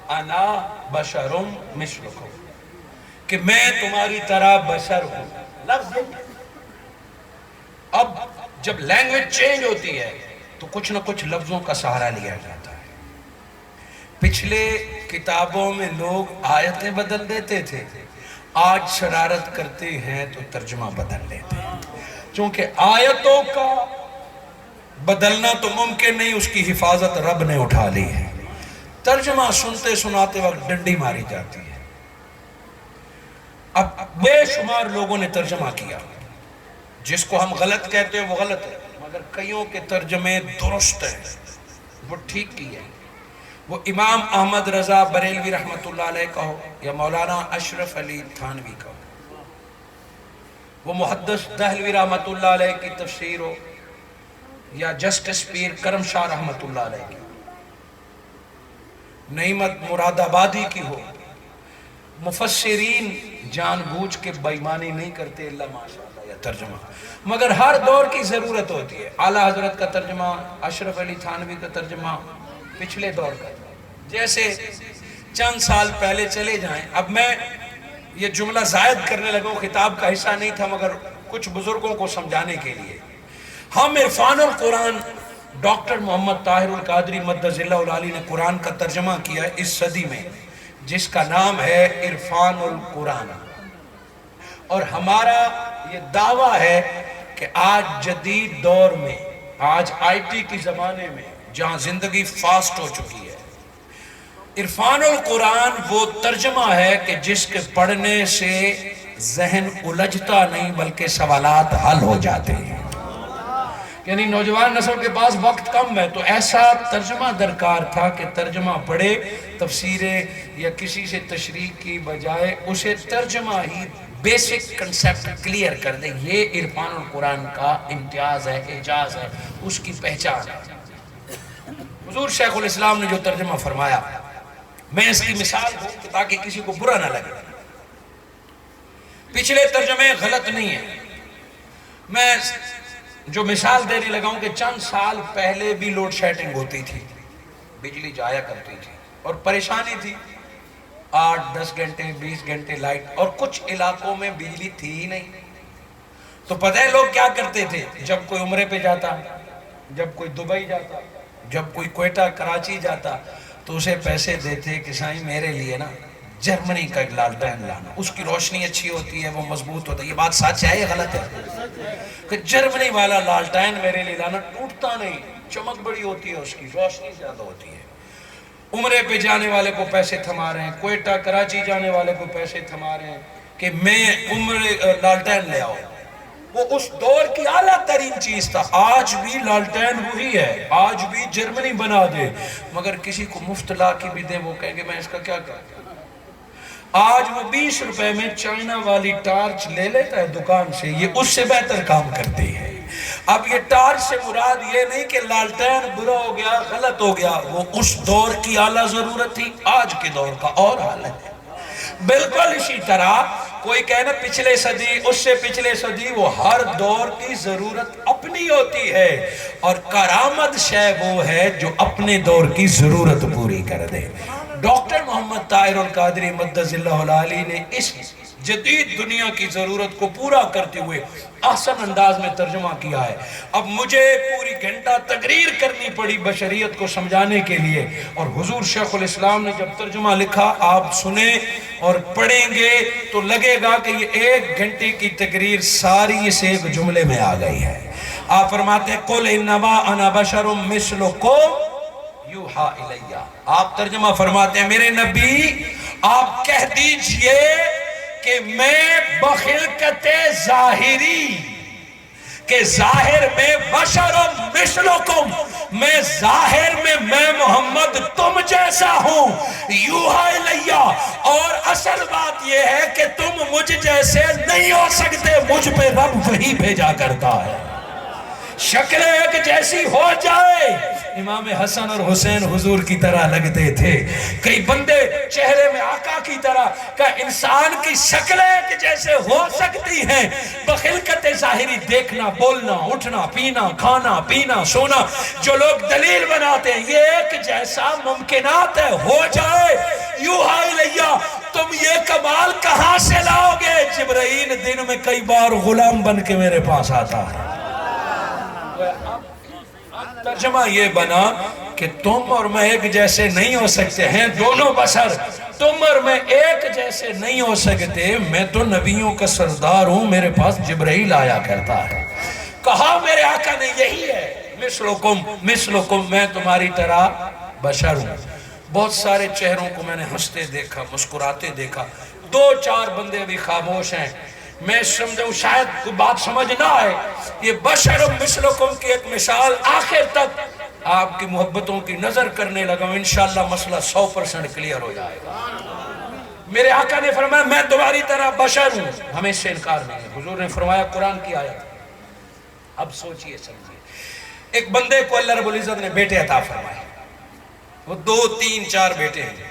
انا بشر مثلکم، کہ میں تمہاری طرح بشر ہوں. لفظ یہی. اب جب لینگویج چینج ہوتی ہے تو کچھ نہ کچھ لفظوں کا سہارا لیا جاتا ہے. پچھلے کتابوں میں لوگ آیتیں بدل دیتے تھے، آج شرارت کرتے ہیں تو ترجمہ بدل لیتے ہیں. چونکہ آیتوں کا بدلنا تو ممکن نہیں، اس کی حفاظت رب نے اٹھا لی ہے. ترجمہ سنتے سناتے وقت ڈنڈی ماری جاتی ہے. اب بے شمار لوگوں نے ترجمہ کیا، جس کو ہم غلط کہتے ہیں وہ غلط ہے، مگر کئیوں کے ترجمے درست ہیں، وہ ٹھیک کی ہے. وہ امام احمد رضا بریلوی رحمت اللہ علیہ کا ہو یا مولانا اشرف علی تھانوی کا ہو، وہ محدث دہلوی رحمت اللہ علیہ کی تفسیر ہو یا جسٹس پیر کرم شاہ رحمت اللہ علیہ کی، نعیمت مراد آبادی کی ہو. مفسرین جان بوجھ کے بے ایمانی نہیں کرتے اللہ ماشاءاللہ یا ترجمہ، مگر ہر دور کی ضرورت ہوتی ہے. اعلیٰ حضرت کا ترجمہ، اشرف علی تھانوی کا ترجمہ، پچھلے دور کا. جیسے چند سال پہلے چلے جائیں، اب میں یہ جملہ زائد کرنے لگا، خطاب کا حصہ نہیں تھا مگر کچھ بزرگوں کو سمجھانے کے لیے. ہم عرفان القرآن ڈاکٹر محمد طاہر القادری مدظ اللہ العالی نے قرآن کا ترجمہ کیا اس صدی میں، جس کا نام ہے عرفان القرآن. اور ہمارا یہ دعویٰ ہے کہ آج جدید دور میں، آج آئی ٹی کی زمانے میں جہاں زندگی فاسٹ ہو چکی ہے، عرفان القرآن وہ ترجمہ ہے کہ جس کے پڑھنے سے ذہن الجھتا نہیں بلکہ سوالات حل ہو جاتے ہیں. یعنی نوجوان نسل کے پاس وقت کم ہے تو ایسا ترجمہ درکار تھا کہ ترجمہ پڑھے، تفسیریں یا کسی سے تشریح کی بجائے اسے ترجمہ ہی بیسک کنسیپٹ کلیئر کر دے. یہ عرفان القرآن کا امتیاز ہے، اعجاز ہے، اس کی پہچان ہے. حضور شیخ الاسلام نے جو ترجمہ فرمایا، میں اس کی مثال دوں تاکہ کسی کو برا نہ لگے. پچھلے ترجمے غلط نہیں ہیں، میں جو مثال دینے لگا ہوں کہ چند سال پہلے بھی لوڈ شیڈنگ ہوتی تھی، بجلی جایا کرتی تھی اور پریشانی تھی، 8-10 گھنٹے 20 گھنٹے لائٹ، اور کچھ علاقوں میں بجلی تھی ہی نہیں. تو پتہ ہے لوگ کیا کرتے تھے؟ جب کوئی عمرے پہ جاتا، جب کوئی دبئی جاتا، جب کوئی کوئٹہ کراچی جاتا تو اسے پیسے دیتے کہ سائیں میرے لیے نا جرمنی کا ایک لالٹین لانا، اس کی روشنی اچھی ہوتی ہے، وہ مضبوط ہوتا ہے. یہ بات سچ ہے یا غلط ہے؟ کہ جرمنی والا لالٹین میرے لیے لانا، ٹوٹتا نہیں، چمک بڑی ہوتی ہے، اس کی روشنی زیادہ ہوتی ہے. عمرے پہ جانے والے کو پیسے تھما رہے ہیں، کوئٹہ کراچی جانے والے کو پیسے تھما رہے ہیں کہ میں عمرے لالٹین لے آؤ. وہ اس دور کی اعلیٰ ترین چیز تھا. آج بھی لالٹین وہی ہے، آج بھی جرمنی بنا دے، مگر کسی کو مفت لا کے بھی دے وہ کہیں گے میں اس کا کیا کرتا. آج وہ 20 روپے میں چائنا والی ٹارچ لے لیتا ہے دکان سے، یہ اس سے بہتر کام کرتی ہے. اب یہ ٹارچ سے مراد یہ نہیں کہ لالٹین برا ہو گیا غلط ہو گیا، وہ اس دور کی اعلیٰ ضرورت تھی، آج کے دور کا اور حال ہے۔ بالکل اسی طرح کوئی کہنا پچھلے صدی اس سے پچھلے صدی، وہ ہر دور کی ضرورت اپنی ہوتی ہے، اور کرامت شے وہ ہے جو اپنے دور کی ضرورت پوری کر دے۔ ڈاکٹر محمد طاہر القادری مدث اللہ العالی نے اس جدید دنیا کی ضرورت کو پورا کرتے ہوئے احسن انداز میں ترجمہ کیا ہے۔ اب مجھے پوری گھنٹہ تقریر کرنی پڑی بشریت کو سمجھانے کے لیے، اور حضور شیخ الاسلام نے جب ترجمہ لکھا، آپ سنیں اور پڑھیں گے تو لگے گا کہ یہ 1 گھنٹے کی تقریر ساری اس ایک جملے میں آ گئی ہے۔ آپ فرماتے ہیں قُلْ إِنَّمَا أَنَا بَشَرٌ مِثْلُكُمْ یوحیٰ الیہ۔ آپ ترجمہ فرماتے ہیں میرے نبی آپ کہہ دیجئے کہ میں بخلقت ظاہری، کہ ظاہر میں بشر مثلکم، میں ظاہر میں محمد تم جیسا ہوں، یوحیٰ الیہ، اور اصل بات یہ ہے کہ تم مجھ جیسے نہیں ہو سکتے، مجھ پہ رب وحی بھیجا کرتا ہے۔ شکل ایک جیسی ہو جائے، امام حسن اور حسین حضور کی طرح لگتے تھے، کئی بندے چہرے میں آقا کی طرح، کہ انسان کی شکلیں ایک جیسے ہو سکتی ہیں، بخلقت ظاہری دیکھنا، بولنا، اٹھنا، پینا، کھانا، پینا، سونا، جو لوگ دلیل بناتے ہیں یہ ایک جیسا ممکنات ہے، ہو جائے، یوحیٰ الیہ۔ تم یہ کمال کہاں سے لاؤ گے؟ جبرائیل دن میں کئی بار غلام بن کے میرے پاس آتا ہے۔ ترجمہ یہ بنا کہ تم اور میں ایک جیسے نہیں ہو سکتے ہیں، دونوں بشر، تم اور میں ایک جیسے نہیں ہو سکتے، میں تو نبیوں کا سردار ہوں، میرے پاس جبرائیل آیا کرتا ہے۔ کہا میرے آقا نے یہی ہے، مثلکم، میں تمہاری طرح بشر ہوں۔ بہت سارے چہروں کو میں نے ہنستے دیکھا، مسکراتے دیکھا، 2-4 بندے بھی خاموش ہیں۔ میں سمجھوں شاید کوئی بات سمجھ نہ آئے، یہ بشر مثلکم کی ایک مثال آخر تک آپ کی محبتوں کی نظر کرنے لگا، انشاءاللہ مسئلہ 100% کلیئر ہو جائے گا۔ میرے آقا نے فرمایا میں تمہاری طرح بشر ہوں، ہمیں اس سے انکار نہیں ہے۔ حضور نے فرمایا قرآن کی آیت، اب سوچئے سمجھئے، ایک بندے کو اللہ رب العزت نے بیٹے عطا فرمائے، وہ 2-3-4 بیٹے ہیں،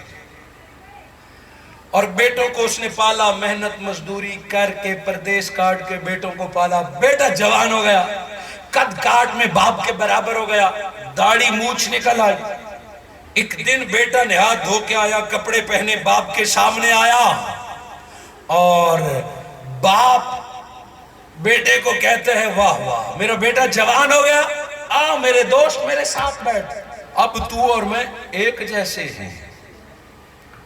اور بیٹوں کو اس نے پالا، محنت مزدوری کر کے پردیس کاٹ کے بیٹوں کو پالا۔ بیٹا جوان ہو گیا، قد کاٹ میں باپ کے برابر ہو گیا، داڑھی مونچھ نکل آئی۔ ایک دن بیٹا نہا دھو کے آیا، کپڑے پہنے باپ کے سامنے آیا، اور باپ بیٹے کو کہتے ہیں واہ واہ میرا بیٹا جوان ہو گیا، آ میرے دوست میرے ساتھ بیٹھ، اب تو اور میں ایک جیسے ہیں،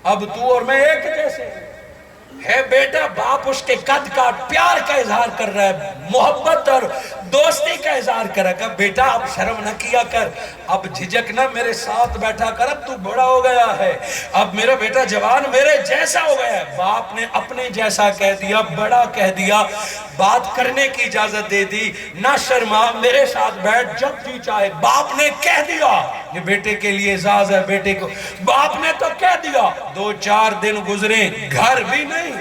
اب تو اور میں ایک جیسے ہے۔ بیٹا باپ اس کے قد کاٹ پیار کا اظہار کر رہا ہے، محبت اور دوستی کا اظہار کر رہا ہے، بیٹا اب شرم نہ کیا کر، اب جھجک نہ، میرے ساتھ بیٹھا کر، اب تو بڑا ہو گیا ہے، اب میرا بیٹا جوان میرے جیسا ہو گیا ہے۔ باپ نے اپنے جیسا کہہ دیا، بڑا کہہ دیا، بات کرنے کی اجازت دے دی، نہ شرما، میرے ساتھ بیٹھ جب جی چاہے۔ باپ نے کہہ دیا، یہ بیٹے کے لیے اعزاز ہے، بیٹے کو باپ نے تو کہہ دیا۔ 2-4 دن گزرے، گھر بھی نہیں،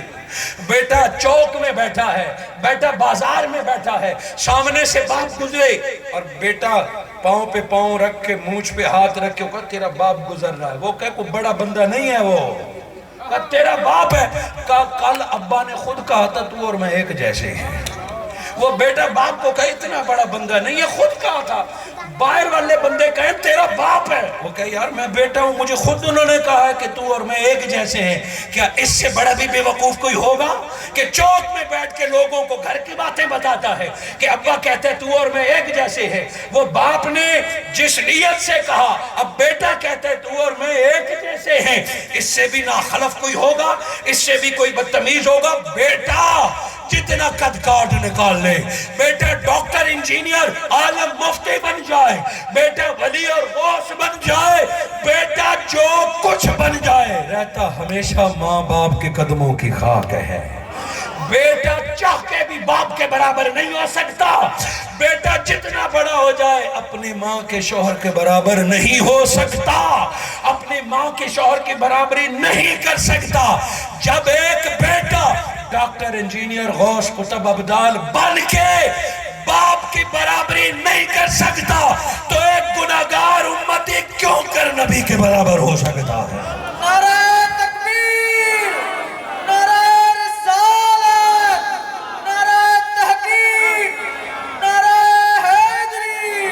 بیٹا چوک میں بیٹھا ہے، بیٹا بازار میں بیٹھا ہے، سامنے سے باپ گزرے، اور بیٹا پاؤں پہ پاؤں رکھ کے، مونچھ پہ ہاتھ رکھ کے، وہ کہا تیرا باپ گزر رہا ہے۔ وہ کہا کوئی بڑا بندہ نہیں ہے، وہ کہا تیرا باپ ہے، کہا کل ابا نے خود کہا تھا تو اور میں ایک جیسے ہیں۔ وہ بیٹا باپ کو کہا اتنا بڑا بندہ نہیں ہے، خود کہا تھا۔ باہر والے بندے کہیں تیرا باپ ہے، وہ کہے یار میں بیٹا ہوں، مجھے خود انہوں نے کہا ہے کہ تو اور میں ایک جیسے ہیں۔ کیا اس سے بڑا بھی بے وقوف کوئی ہوگا کہ چوک میں بیٹھ کے لوگوں کو گھر کی باتیں بتاتا ہے کہ ابا کہتے ہیں تو اور میں ایک جیسے ہیں۔ وہ باپ نے جس نیت سے کہا، اب بیٹا کہتے ہیں تو اور میں ایک جیسے ہیں، اس سے بھی ناخلف کوئی ہوگا، اس سے بھی کوئی بدتمیز ہوگا؟ بیٹا جتنا قد کاٹ نکال لے، بیٹا ڈاکٹر انجینئر عالم مفتی بن جائے، بیٹا ولی اور غوث بن جائے، بیٹا جو کچھ بن جائے، رہتا ہمیشہ ماں باپ کے قدموں کی خاک ہے۔ بیٹا چاہ کے بھی باپ کے برابر نہیں ہو سکتا، بیٹا جتنا بڑا ہو جائے اپنی ماں کے شوہر کے برابر نہیں ہو سکتا، اپنی ماں کے شوہر کی برابری نہیں کر سکتا۔ جب ایک بیٹا ڈاکٹر انجینئر غوث قطب ابدال بن کے باپ کی برابری سکتا تو ایک گناہگار امتی کیوں کر نبی کے برابر ہو سکتا ہے؟ نعرہ تکبیر، نعرہ رسالت، نعرہ تحقیق، نعرہ حیدری۔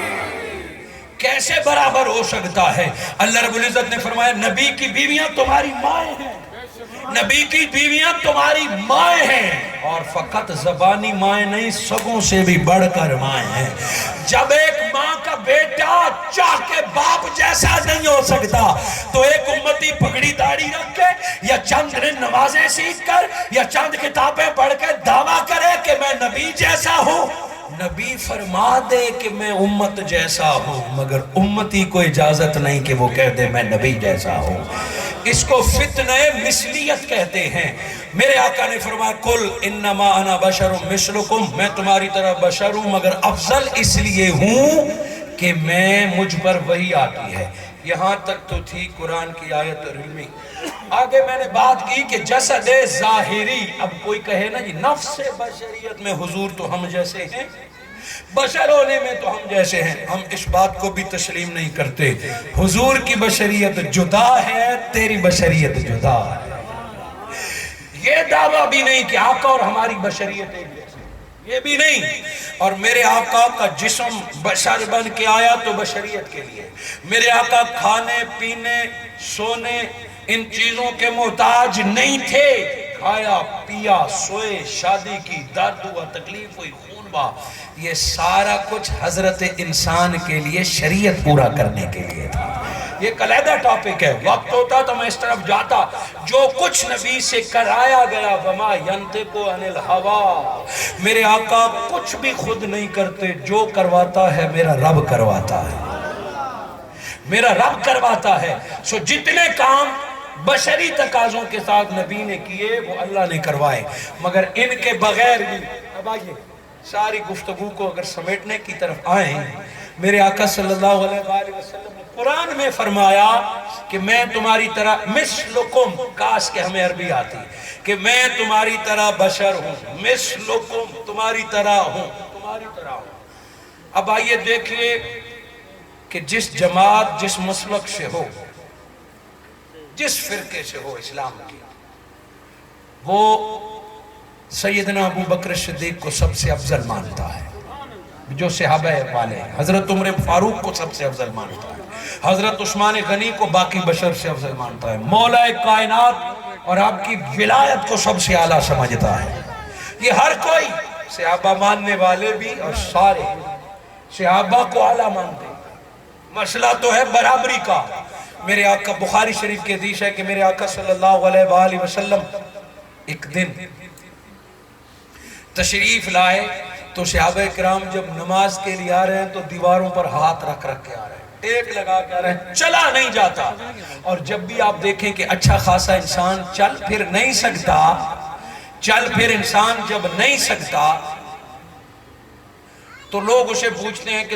کیسے برابر ہو سکتا ہے؟ اللہ رب العزت نے فرمایا نبی کی بیویاں تمہاری مائیں ہیں، نبی کی بیویاں تمہاری مائیں ہیں، اور فقط زبانی مائیں نہیں، سگوں سے بھی بڑھ کر مائیں ہیں۔ جب ایک ماں کا بیٹا چاہ کے باپ جیسا نہیں ہو سکتا تو ایک امتی پگڑی داڑھی رکھ کے یا چند دن نمازیں سیکھ کر یا چند کتابیں پڑھ کے دعویٰ کرے کہ میں نبی جیسا ہوں۔ نبی فرما دے کہ میں امت جیسا ہوں، مگر امتی کو اجازت نہیں کہ وہ کہہ دے میں نبی جیسا ہوں۔ اس کو فتنہ مثلیت کہتے ہیں۔ میرے آقا نے فرمایا کل انما انا بشر مثلکم، میں تمہاری طرح بشر ہوں مگر افضل اس لیے ہوں کہ مجھ پر وحی آتی ہے۔ یہاں تک تو تھی قرآن کی آیت اور علمی۔ آگے میں نے بات کی کہ جسد ظاہری، اب کوئی کہے نا جی نفس بشریت میں حضور تو ہم جیسے ہیں، بشر ہونے میں تو ہم جیسے ہیں، ہم اس بات کو بھی تسلیم نہیں کرتے۔ حضور کی بشریت جدا ہے، تیری بشریت جدا ہے۔ یہ دعویٰ بھی نہیں کہ آقا اور ہماری بشریت ایک جیسے، یہ بھی نہیں۔ اور میرے آقا کا جسم بشر بن کے آیا تو بشریت کے لیے، میرے آقا کھانے پینے سونے ان چیزوں کے محتاج نہیں تھے، کھایا پیا سوئے، شادی کی، درد ہوا، تکلیف ہوئی، خون بہا، یہ سارا کچھ حضرت انسان کے لیے شریعت پورا کرنے کے لیے تھا۔ یہ ایک علیحدہ ٹاپک ہے، وقت ہوتا تو میں اس طرف جاتا۔ جو کچھ نبی سے کرایا گیا وما ینطق عن الہوی، میرے آقا کچھ بھی خود نہیں کرتے، جو کرواتا ہے میرا رب کرواتا ہے، میرا رب کرواتا ہے۔ سو جتنے کام بشری تقاضوں کے ساتھ نبی نے کیے وہ اللہ نے کروائے، مگر ان کے بغیر بھی۔ اب آئیے ساری گفتگو کو اگر سمیٹنے کی طرف آئیں، میرے آقا صلی اللہ علیہ وآلہ وسلم نے قرآن میں فرمایا کہ میں تمہاری طرح مثلکم، کاش کہ ہمیں عربی آتی کہ میں تمہاری طرح بشر ہوں، مثلکم تمہاری طرح ہوں، تمہاری طرح ہوں۔ اب آئیے دیکھئے کہ جس جماعت جس مسلک سے ہو، جس فرقے سے ہو اسلام کی، وہ سیدنا ابو بکر صدیق کو سب سے افضل مانتا ہے، جو صحابہ والے ہیں، حضرت عمر فاروق کو سب سے افضل مانتا ہے، حضرت عثمان غنی کو باقی بشر سے افضل مانتا ہے، مولا کائنات اور آپ کی ولایت کو سب سے اعلیٰ سمجھتا ہے۔ یہ ہر کوئی، صحابہ ماننے والے بھی اور سارے صحابہ کو اعلیٰ مانتے ہیں۔ مسئلہ تو ہے برابری کا۔ میرے آقا بخاری شریف کے حدیث ہے کہ میرے آقا صلی اللہ علیہ وآلہ وسلم ایک دن تشریف لائے تو صحابہ کرام جب نماز کے لیے آ رہے ہیں تو دیواروں پر ہاتھ رکھ رکھ کے آ رہے ہیں، ٹیک لگا کے آ رہے ہیں، چلا نہیں جاتا۔ اور جب بھی آپ دیکھیں کہ اچھا خاصا انسان چل پھر نہیں سکتا، چل پھر انسان جب نہیں سکتا تو لوگ اسے پوچھتے ہیں کہ